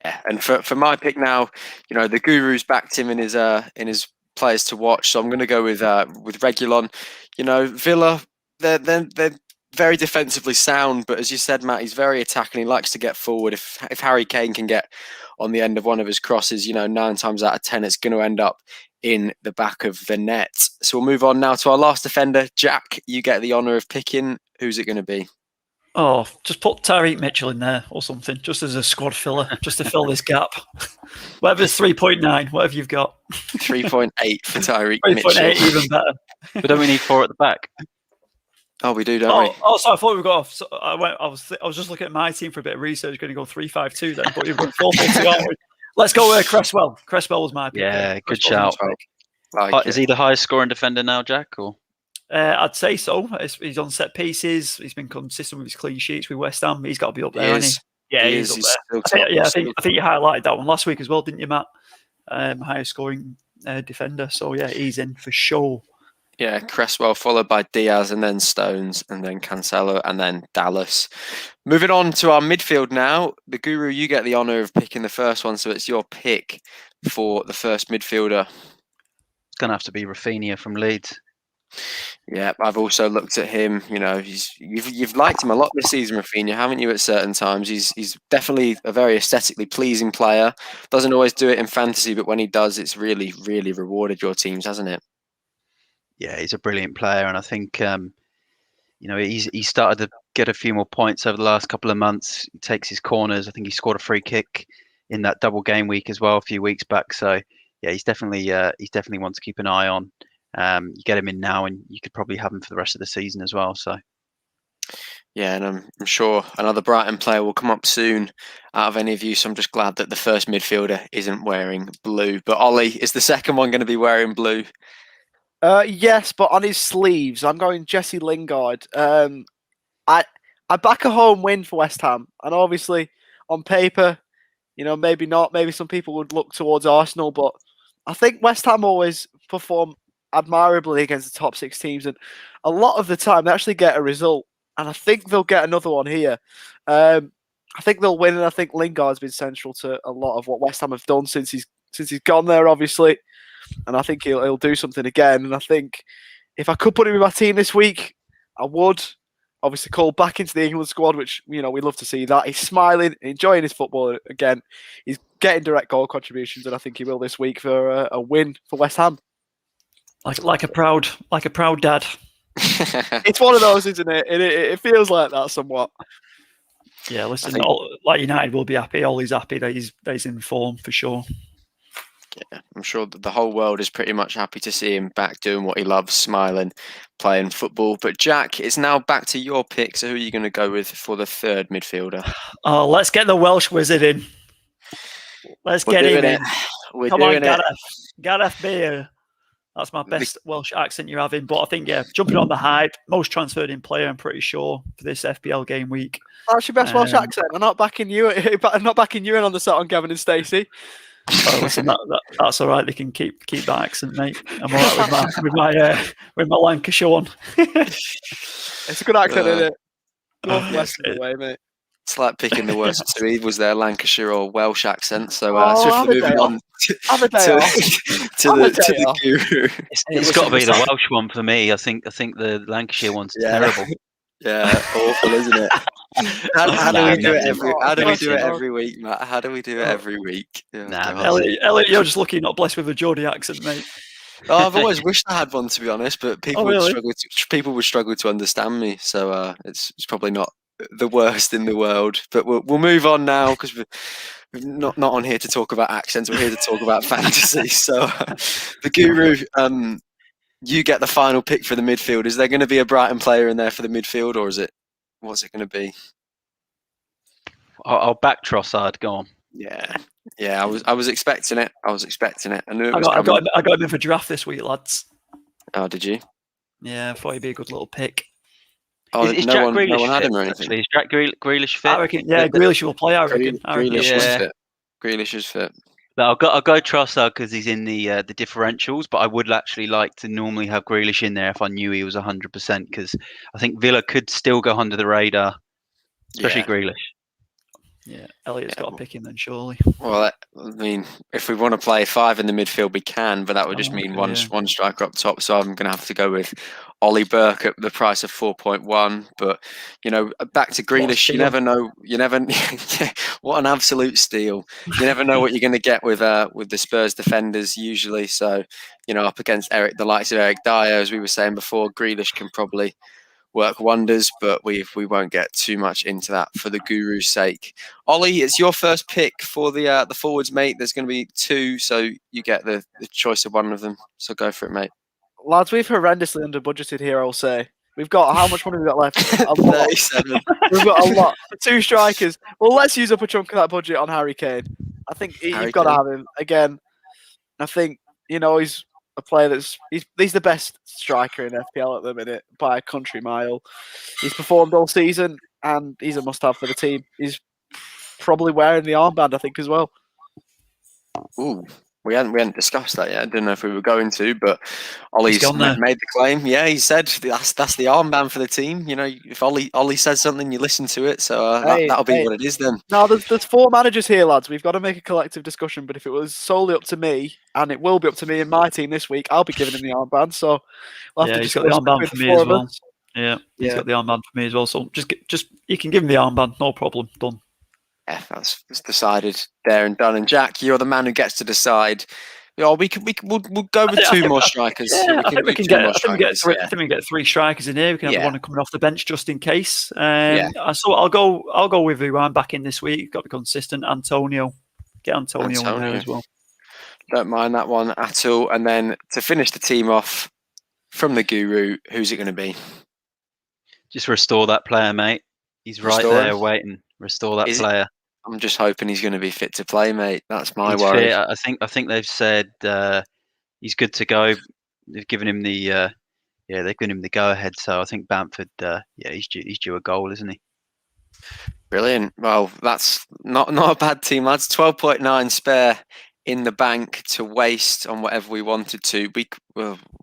Speaker 2: Yeah, and for my pick now, the Guru's backed him in his players to watch, so I'm going to go with Reguilon. Villa, they're very defensively sound, but as you said, Matt, he's very attacking. He likes to get forward. If Harry Kane can get on the end of one of his crosses, 9 times out of 10, it's going to end up in the back of the net. So we'll move on now to our last defender. Jack, you get the honour of picking. Who's it going to be?
Speaker 1: Oh, just put Tyreek Mitchell in there or something, just as a squad filler, just to fill this gap. Whatever's 3.9, whatever you've got.
Speaker 2: 3.8 for Tyreek Mitchell.
Speaker 1: 3.8, even better.
Speaker 4: But don't we need 4 at the back?
Speaker 2: Oh, we do, don't we?
Speaker 1: Oh, so I thought we got off. So I was just looking at my team for a bit of research. Going to go 3-5-2 then, but you've got 4-4-2, aren't we? Let's go Cresswell. Cresswell was my pick.
Speaker 4: Yeah, good shout. Is he the highest scoring defender now, Jack? Or
Speaker 1: I'd say so. He's on set pieces. He's been consistent with his clean sheets with West Ham. He's got to be up there, hasn't he? Yeah, he's up there. I think you highlighted that one last week as well, didn't you, Matt? Highest scoring defender. So yeah, he's in for sure.
Speaker 2: Yeah, Cresswell followed by Diaz and then Stones and then Cancelo and then Dallas. Moving on to our midfield now. The Guru, you get the honour of picking the first one, so it's your pick for the first midfielder.
Speaker 4: It's going to have to be Rafinha from Leeds.
Speaker 2: Yeah, I've also looked at him. You've liked him a lot this season, Rafinha, haven't you? At certain times, he's definitely a very aesthetically pleasing player. Doesn't always do it in fantasy, but when he does, it's really, really rewarded your teams, hasn't it?
Speaker 4: Yeah, he's a brilliant player, and I think he's started to get a few more points over the last couple of months. He takes his corners. I think he scored a free kick in that double game week as well a few weeks back. So yeah, he's definitely one to keep an eye on. You get him in now, and you could probably have him for the rest of the season as well. So
Speaker 2: yeah, and I'm sure another Brighton player will come up soon out of any of you. So I'm just glad that the first midfielder isn't wearing blue. But Ollie, is the second one going to be wearing blue?
Speaker 3: Yes, but on his sleeves, I'm going Jesse Lingard. I back a home win for West Ham, and obviously on paper, maybe not. Maybe some people would look towards Arsenal, but I think West Ham always perform admirably against the top 6 teams, and a lot of the time they actually get a result. And I think they'll get another one here. I think they'll win, and I think Lingard's been central to a lot of what West Ham have done since he's gone there, obviously. And I think he'll do something again. And I think if I could put him in my team this week, I would. Obviously, call back into the England squad, which we love to see that. He's smiling, enjoying his football again. He's getting direct goal contributions, and I think he will this week for a win for West Ham.
Speaker 1: Like a proud dad.
Speaker 3: It's one of those, isn't it? It feels like that somewhat.
Speaker 1: Yeah, listen, like United will be happy. Ollie's happy that he's in form for sure.
Speaker 2: Yeah, I'm sure that the whole world is pretty much happy to see him back doing what he loves, smiling, playing football. But Jack, it's now back to your pick. So who are you going to go with for the third midfielder?
Speaker 1: Oh, let's get the Welsh wizard in. Let's get him in.
Speaker 2: We're doing it.
Speaker 1: Gareth Bale. That's my best Welsh accent you're having. But I think, jumping on the hype, most transferred in player, I'm pretty sure, for this FPL game week.
Speaker 3: That's your best Welsh accent. I'm not backing you. I'm not backing you in on the set on Gavin and Stacey.
Speaker 1: Oh, listen, that's all right. They can keep that accent, mate. I'm all right with my Lancashire one.
Speaker 3: It's a good accent, isn't it? Northwest of the way, mate.
Speaker 2: It's like picking the worst of two evils there, Lancashire or Welsh accent. So
Speaker 3: moving
Speaker 2: on to the Guru.
Speaker 4: It's got to be the Welsh one for me. I think the Lancashire one's terrible.
Speaker 2: Yeah, awful, isn't it? How do we do it every week, Matt? How do we do it every week?
Speaker 1: Elliot, you're just lucky not blessed with a Geordie accent, mate.
Speaker 2: Oh, I've always wished I had one, to be honest, but people would struggle to understand me. So it's probably not the worst in the world. But we'll move on now because we're not on here to talk about accents. We're here to talk about fantasy. So the Guru. You get the final pick for the midfield. Is there going to be a Brighton player in there for the midfield, or what's it going to be?
Speaker 4: I'll back Trossard. Go on.
Speaker 2: Yeah. I was expecting it. I knew it was
Speaker 1: I got him in for draft this week, lads.
Speaker 2: Oh, did you?
Speaker 1: Yeah, I thought he'd be a good little pick.
Speaker 2: Oh,
Speaker 4: is
Speaker 2: no
Speaker 4: Grealish
Speaker 2: one had him or
Speaker 4: fit,
Speaker 2: anything.
Speaker 4: Is Jack Grealish fit?
Speaker 1: I reckon. Yeah, Grealish will play. I reckon.
Speaker 2: Grealish is fit.
Speaker 4: But I'll go Trossard because he's in the differentials. But I would actually like to normally have Grealish in there if I knew he was 100%, because I think Villa could still go under the radar, especially Grealish.
Speaker 1: Yeah, Elliot's got to pick him then, surely.
Speaker 2: Well, I mean, if we want to play 5 in the midfield, we can, but that would just mean one striker up top. So I'm going to have to go with Ollie Burke at the price of 4.1. But back to Grealish, you never know. What an absolute steal! You never know what you're going to get with the Spurs defenders usually. So up against the likes of Eric Dyer, as we were saying before, Grealish can probably work wonders, but we won't get too much into that for the Guru's sake. Ollie, it's your first pick for the forwards, mate. There's going to be 2, so you get the choice of one of them. So go for it, mate.
Speaker 3: Lads, we've horrendously under budgeted here, I'll say. We've got, how much money we've got left?
Speaker 2: 37.
Speaker 3: We've got a lot. 2 strikers. Well, let's use up a chunk of that budget on Harry Kane. I think you've got to have him. Again, I think, he's a player he's the best striker in FPL at the minute by a country mile. He's performed all season and he's a must-have for the team. He's probably wearing the armband, I think, as well.
Speaker 2: Ooh, we hadn't discussed that yet. I didn't know if we were going to, but Ollie's made the claim. Yeah, he said that's the armband for the team. If Ollie says something, you listen to it. So that'll be what it is then.
Speaker 3: No, there's 4 managers here, lads. We've got to make a collective discussion. But if it was solely up to me, and it will be up to me and my team this week, I'll be giving him the armband. So we'll have to
Speaker 1: he's got the armband for me as well. Yeah, he's got the armband for me as well. So just you can give him the armband, no problem. Done.
Speaker 2: Yeah, that's decided there and done. And Jack, you're the man who gets to decide. We'll go with 2 more strikers.
Speaker 1: Yeah, I think we can get 3 strikers in here. We can have one coming off the bench just in case. So I'll go with who I'm back in this week. Got to be consistent. Antonio. Get Antonio in there as well.
Speaker 2: Don't mind that one at all. And then to finish the team off from the Guru, who's it going to be?
Speaker 4: Just restore that player, mate. He's right there waiting. Restore that player.
Speaker 2: I'm just hoping he's going to be fit to play, mate. That's my worry.
Speaker 4: I think they've said he's good to go. They've given him the go ahead. So I think Bamford, he's due a goal, isn't he?
Speaker 2: Brilliant. Well, that's not a bad team, lads. 12.9 spare in the bank to waste on whatever we wanted to.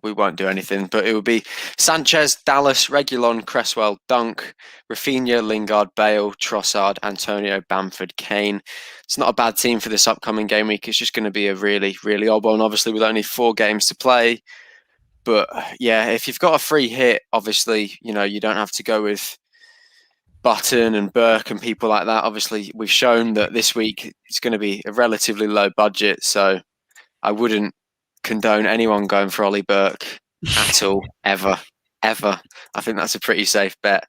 Speaker 2: We won't do anything, but it would be Sanchez, Dallas, Reguilon, Cresswell, Dunk, Rafinha, Lingard, Bale, Trossard, Antonio, Bamford, Kane. It's not a bad team for this upcoming game week. It's just going to be a really, really odd one, obviously, with only 4 games to play. But yeah, if you've got a free hit, obviously, you don't have to go with Button and Burke and people like that. Obviously, we've shown that this week it's going to be a relatively low budget, so I wouldn't condone anyone going for Ollie Burke at all, ever. I think that's a pretty safe bet.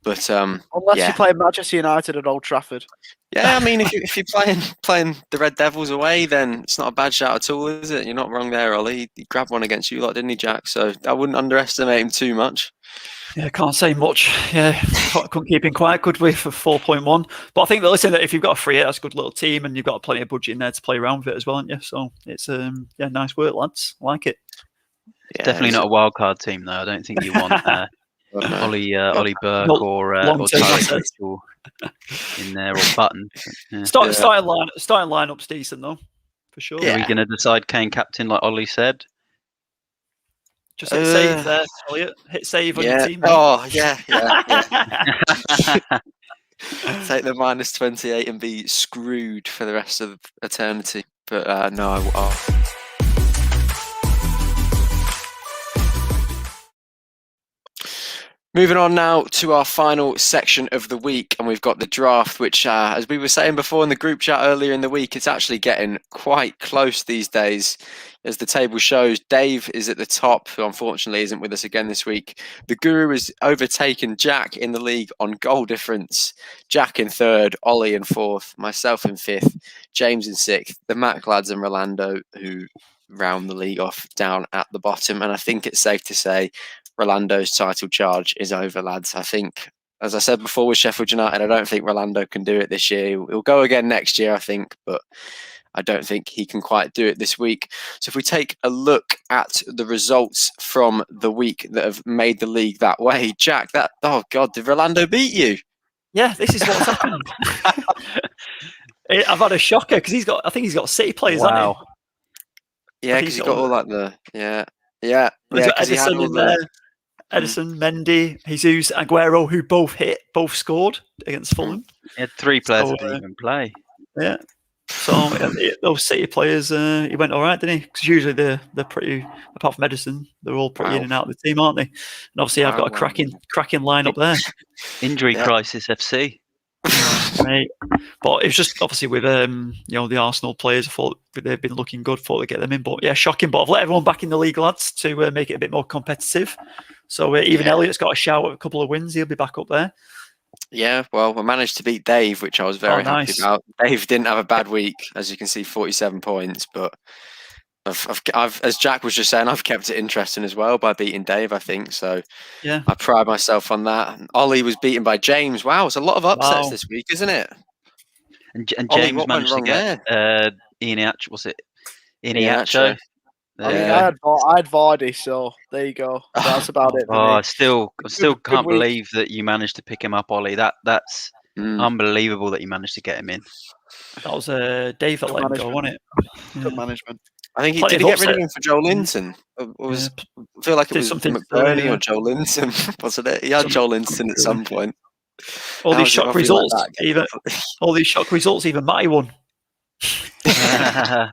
Speaker 2: But
Speaker 3: unless you play Manchester United at Old Trafford.
Speaker 2: Yeah, I mean, if you're playing the Red Devils away, then it's not a bad shout at all, is it? You're not wrong there, Ollie. He grabbed one against you, didn't he, Jack? So I wouldn't underestimate him too much.
Speaker 1: Yeah, can't say much. Yeah, couldn't keep him quiet, could we, for 4.1? But I think that, listen, if you've got a free hit, that's a good little team, and you've got plenty of budget in there to play around with it as well, haven't you? So it's nice work, lads. I like it.
Speaker 2: Yeah,
Speaker 4: Definitely not a wild card team, though. I don't think you want Ollie Burke or
Speaker 1: long-term
Speaker 4: Tyreek
Speaker 1: assets.
Speaker 4: Mitchell in there or Button. Yeah.
Speaker 1: Starting lineup's decent though, for sure.
Speaker 4: Are we going to decide Kane captain like Ollie said?
Speaker 1: Just hit save there, Elliot. Hit save on your team. Mate.
Speaker 2: Oh, yeah. Take the -28 and be screwed for the rest of eternity. But no, Moving on now to our final section of the week, and we've got the draft, which, as we were saying before in the group chat earlier in the week, it's actually getting quite close these days. As the table shows, Dave is at the top, who unfortunately isn't with us again this week. The Guru has overtaken Jack in the league on goal difference. Jack in third, Ollie in fourth, myself in fifth, James in sixth, the Mac lads and Rolando, who round the league off down at the bottom. And I think it's safe to say Rolando's title charge is over, lads. I think, as I said before with Sheffield United, I don't think Rolando can do it this year. He'll go again next year, I think, but I don't think he can quite do it this week. So if we take a look at the results from the week that have made the league that way, Jack, oh God, did Rolando beat you?
Speaker 1: Yeah, this is what's happened. I've had a shocker because I think he's got City players, hasn't he?
Speaker 2: Yeah, because he's got all like
Speaker 1: He's got Edison in there. Edison, Mendy, Jesus, Aguero, who both scored against Fulham.
Speaker 4: He had 3 players that didn't even play.
Speaker 1: Yeah. So those City players, he went all right, didn't he? Because usually they're pretty, apart from Edison, they're all pretty in and out of the team, aren't they? And obviously I've got a cracking lineup there.
Speaker 4: Injury crisis FC.
Speaker 1: Right. But it's just obviously with the Arsenal players, I thought they've been looking good, thought they'd get them in. But yeah, shocking. But I've let everyone back in the league, lads, to make it a bit more competitive. So even Elliot's got a shout at a couple of wins. He'll be back up there.
Speaker 2: Yeah, well, I managed to beat Dave, which I was very happy about. Dave didn't have a bad week, as you can see, 47 points. But I've, as Jack was just saying, I've kept it interesting as well by beating Dave, I think. So
Speaker 1: yeah,
Speaker 2: I pride myself on that. Ollie was beaten by James. Wow, it's a lot of upsets this week, isn't it?
Speaker 4: And James managed to get Iheanacho. Was it Iheanacho?
Speaker 3: I mean, I had Vardy, so there you go. That's about it.
Speaker 4: I still can't believe that you managed to pick him up, Ollie. That's unbelievable that you managed to get him in.
Speaker 1: That was Dave that let him go, wasn't it?
Speaker 3: Good management.
Speaker 2: I think did he get rid of him for Joe Linton? I feel like it was McBurney or Joe Linton, wasn't it? He had Joe Linton at some point.
Speaker 1: All these shock results, even Matty won.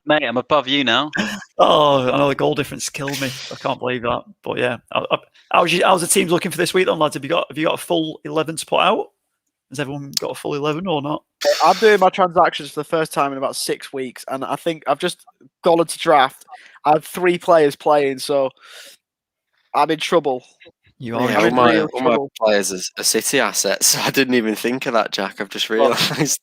Speaker 4: Mate, I'm above you now.
Speaker 1: Oh, I know the goal difference killed me. I can't believe that. But yeah, how's the teams looking for this week, then, lads? Have you got a full 11 to put out? Has everyone got a full 11 or not?
Speaker 3: I'm doing my transactions for the first time in about 6 weeks, and I think I've just gone into draft. I have 3 players playing, so I'm in trouble.
Speaker 1: You are.
Speaker 2: All my players are City assets. I didn't even think of that, Jack. I've just realised.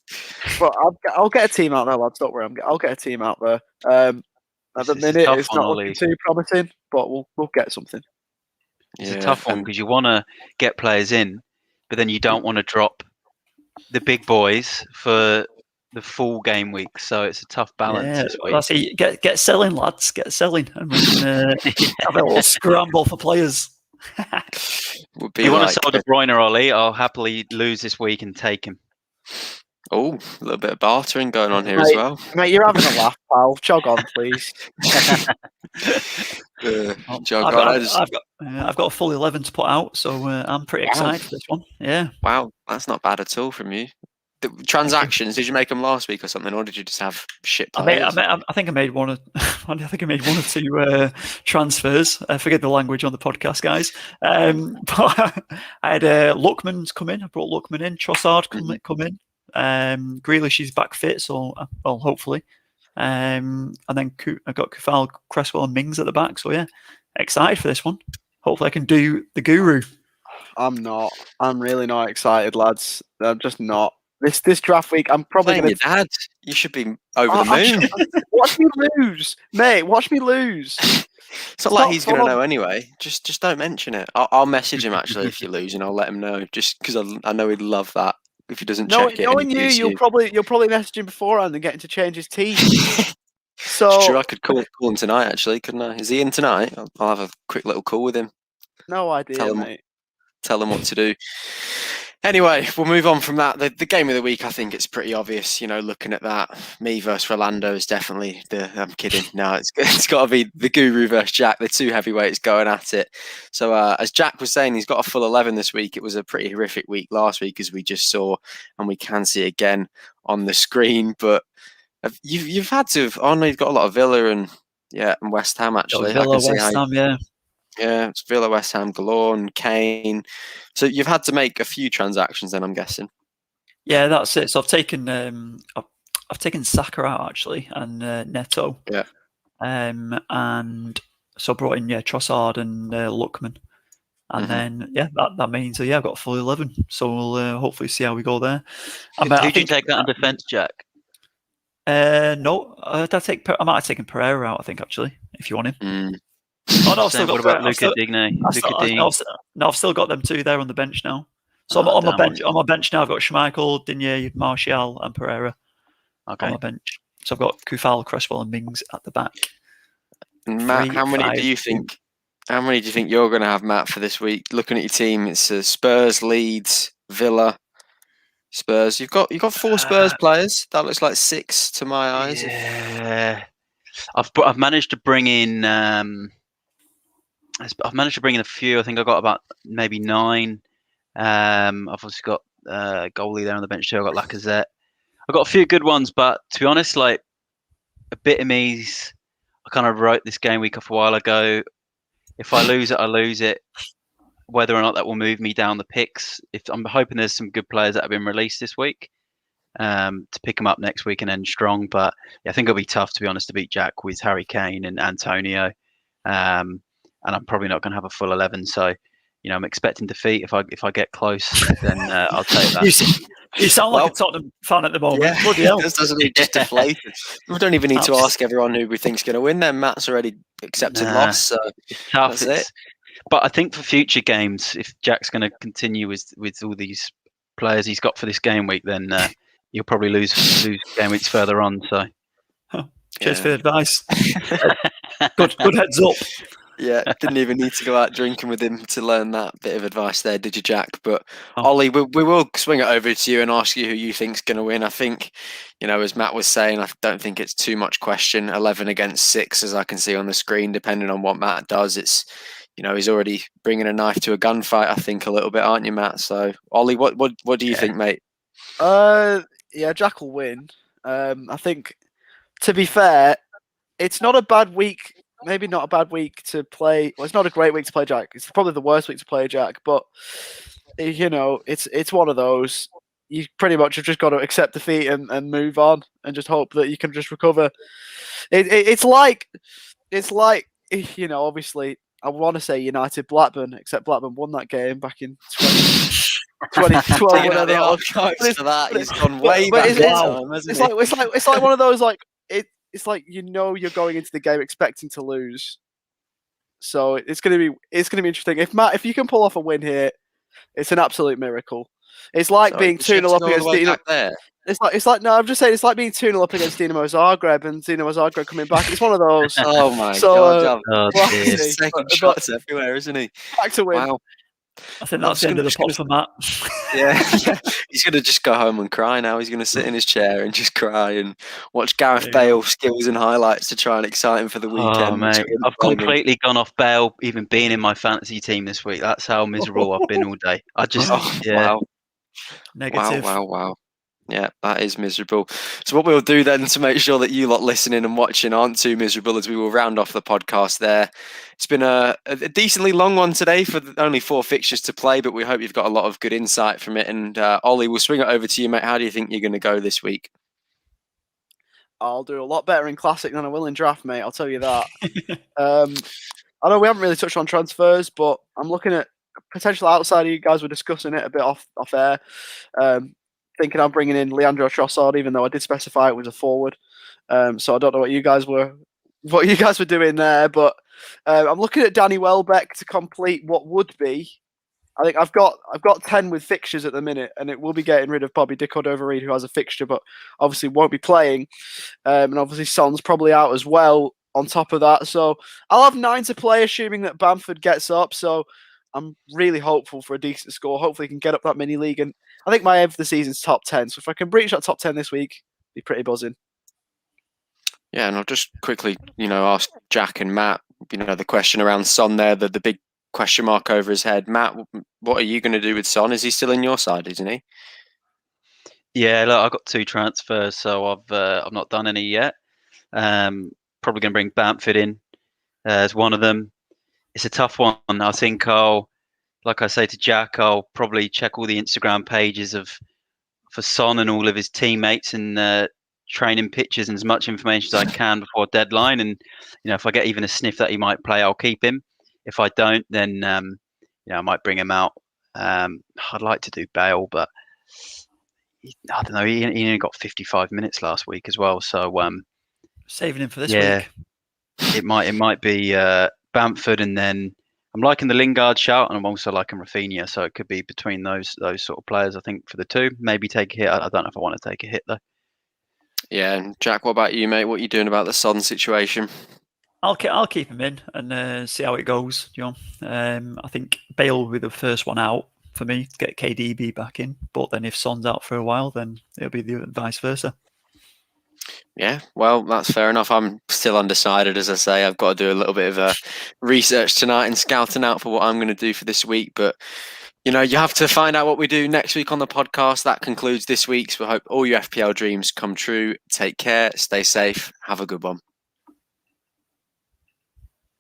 Speaker 3: But I'll get a team out there, lads. Don't worry, I'll get a team out there. At the minute, it's not looking too promising, but we'll get something.
Speaker 4: It's a tough one because you want to get players in, but then you don't want to drop the big boys for the full game week. So it's a tough balance.
Speaker 1: Yeah, that's it. Get selling, lads. Get selling, and we can have a little scramble for players.
Speaker 4: You want to sell De Bruyne, Ollie? I'll happily lose this week and take him.
Speaker 2: Oh, a little bit of bartering going on here as well.
Speaker 3: Mate, you're having a laugh, pal. Jog on, please.
Speaker 2: Jog on.
Speaker 1: I've got a full 11 to put out, so I'm pretty excited for this one. Yeah.
Speaker 2: Wow, that's not bad at all from you. The transactions, did you make them last week or something, or did you just have shit players?
Speaker 1: I think I made one or two transfers. Forget the language on the podcast, guys. But I had Lookman's come in. I brought Lookman in. Trossard come in. Grealish is back fit, so hopefully. And then I got Kufal, Cresswell, and Mings at the back. So yeah, excited for this one. Hopefully, I can do the Guru.
Speaker 3: I'm not. I'm really not excited, lads. I'm just not. This draft week, I'm probably going to.
Speaker 2: Your dad, you should be over the moon.
Speaker 3: Watch me lose, mate. Watch me lose.
Speaker 2: It's not like he's going to know anyway. Just don't mention it. I'll message him actually if you lose, and I'll let him know. Just because I know he'd love that if he doesn't check it.
Speaker 3: Knowing you'll probably message him beforehand and get him to change his team. So
Speaker 2: Sure, I could call him tonight. Actually, couldn't I? Is he in tonight? I'll have a quick little call with him.
Speaker 3: no idea, mate.
Speaker 2: Tell them what to do. Anyway, we'll move on from that. The game of the week, I think it's pretty obvious. Looking at that, me versus Rolando is definitely I'm kidding. No, it's got to be the Guru versus Jack. The two heavyweights going at it. So as Jack was saying, he's got a full 11 this week. It was a pretty horrific week last week, as we just saw, and we can see again on the screen. But you've had to. Oh no, you've got a lot of Villa and West Ham actually.
Speaker 1: Villa, West Ham, yeah.
Speaker 2: Yeah, it's Villa, West Ham galore, and Kane. So you've had to make a few transactions, then I'm guessing.
Speaker 1: Yeah, that's it. So I've taken I've taken Saka out actually, and Neto.
Speaker 2: Yeah.
Speaker 1: And so I brought in Trossard and Lookman, and then that means I've got a full 11. So we'll hopefully see how we go there.
Speaker 4: Who did you take that on defence, Jack?
Speaker 1: No, I might have taken Pereira out. I think actually, if you want him. Oh no, I've still got.
Speaker 4: What about Luca Digne?
Speaker 1: I've still got them two there on the bench now. So on my bench. On my bench now, I've got Schmeichel, Digne, Martial, and Pereira.
Speaker 4: Okay.
Speaker 1: On my bench. So I've got Kufal, Cresswell, and Mings at the back.
Speaker 2: Matt, how many do you think you're going to have, Matt, for this week? Looking at your team, it's Spurs, Leeds, Villa, Spurs. You've got 4 Spurs players. That looks like 6 to my eyes.
Speaker 4: Yeah. I've managed to bring in. I've managed to bring in a few. I think I got about maybe 9. I've also got goalie there on the bench too. I've got Lacazette. I've got a few good ones, but to be honest, like a bit of me's. I kind of wrote this game week off a while ago. If I lose it, I lose it. Whether or not that will move me down the picks. If I'm hoping there's some good players that have been released this week, to pick them up next week and end strong. But I think it'll be tough, to be honest, to beat Jack with Harry Kane and Antonio. And I'm probably not going to have a full 11. So, I'm expecting defeat. If I get close, then I'll take that.
Speaker 1: You sound like a Tottenham fan at the moment.
Speaker 2: Yeah,
Speaker 1: Bloody hell.
Speaker 2: doesn't he? Just deflated. We don't even need to ask everyone who we think's going to win. Then Matt's already accepted loss. So
Speaker 4: it's tough.
Speaker 2: That's it.
Speaker 4: But I think for future games, if Jack's going to continue with all these players he's got for this game week, then you'll probably lose game weeks further on. So,
Speaker 1: cheers for the advice. good heads up.
Speaker 2: Yeah, didn't even need to go out drinking with him to learn that bit of advice there, did you, Jack? But Ollie, we will swing it over to you and ask you who you think's going to win. I think, as Matt was saying, I don't think it's too much question. 11 against 6, as I can see on the screen, depending on what Matt does. It's, he's already bringing a knife to a gunfight, I think, a little bit, aren't you, Matt? So, Ollie, what do you think, mate?
Speaker 3: Jack will win. I think, to be fair, it's not a bad week. Maybe not a bad week to play. Well, it's not a great week to play Jack. It's probably the worst week to play Jack. But it's one of those. You pretty much have just got to accept defeat and move on, and just hope that you can just recover. It's like obviously I want to say United Blackburn, except Blackburn won that game back in 2012.
Speaker 2: The archives for that. He's gone way back in time, hasn't he?
Speaker 3: It's like one of those It's like you're going into the game expecting to lose, so it's gonna be interesting. If you can pull off a win here, it's an absolute miracle. It's like being 2-0 up against Dinamo. It's like no, I'm just saying it's like being 2-0 up against Dinamo Zagreb and Dinamo Zagreb coming back. It's one of those.
Speaker 2: Oh my god! He's taking shots everywhere, isn't he?
Speaker 3: Back to win.
Speaker 2: Wow.
Speaker 1: I think that's the end of the pod for Matt.
Speaker 2: Yeah. He's going to just go home and cry now. He's going to sit in his chair and just cry and watch Gareth Bale skills and highlights to try and excite him for the weekend.
Speaker 4: Oh, mate. I've completely gone off Bale, even being in my fantasy team this week. That's how miserable I've been all day.
Speaker 2: Wow.
Speaker 1: Negative.
Speaker 2: Wow. Yeah, that is miserable. So what we'll do then to make sure that you lot listening and watching aren't too miserable is we will round off the podcast there. It's been a decently long one today for only 4 fixtures to play, but we hope you've got a lot of good insight from it. And Ollie, we'll swing it over to you, mate. How do you think you're going to go this week?
Speaker 3: I'll do a lot better in Classic than I will in Draft, mate. I'll tell you that. I know we haven't really touched on transfers, but I'm looking at potential outside. You guys were discussing it a bit off air. Thinking I'm bringing in Leandro Trossard, even though I did specify it was a forward. So I don't know what you guys were doing there, but I'm looking at Danny Welbeck to complete what would be I think I've got 10 with fixtures at the minute, and it will be getting rid of Bobby Dickodover-Reid, who has a fixture, but obviously won't be playing. And obviously Son's probably out as well on top of that. So I'll have 9 to play, assuming that Bamford gets up. So I'm really hopeful for a decent score. Hopefully, I can get up that mini league, and I think my aim for the season's top 10. So if I can breach that top 10 this week, be pretty buzzing.
Speaker 2: Yeah, and I'll just quickly, ask Jack and Matt, the question around Son there, the big question mark over his head. Matt, what are you going to do with Son? Is he still in your side, isn't he?
Speaker 4: Yeah, look, I've got 2 transfers, so I've not done any yet. Probably going to bring Bamford in as one of them. It's a tough one. I think like I say to Jack, I'll probably check all the Instagram pages for Son and all of his teammates and training pictures and as much information as I can before deadline. And if I get even a sniff that he might play, I'll keep him. If I don't, then I might bring him out. I'd like to do Bale, but I don't know. He only got 55 minutes last week as well, so
Speaker 1: saving him for this week.
Speaker 4: It might be Bamford, and then I'm liking the Lingard shout, and I'm also liking Rafinha. So it could be between those sort of players. I think for the 2, maybe take a hit. I don't know if I want to take a hit though. Yeah,
Speaker 2: and Jack, what about you, mate? What are you doing about the Son situation?
Speaker 1: I'll keep him in and see how it goes. I think Bale will be the first one out for me to get KDB back in. But then if Son's out for a while, then it'll be the vice versa.
Speaker 2: Yeah, well, that's fair enough. I'm still undecided, as I say. I've got to do a little bit of research tonight and scouting out for what I'm going to do for this week. But you have to find out what we do next week on the podcast. That concludes this week's. We hope all your FPL dreams come true. Take care, stay safe, have a good one.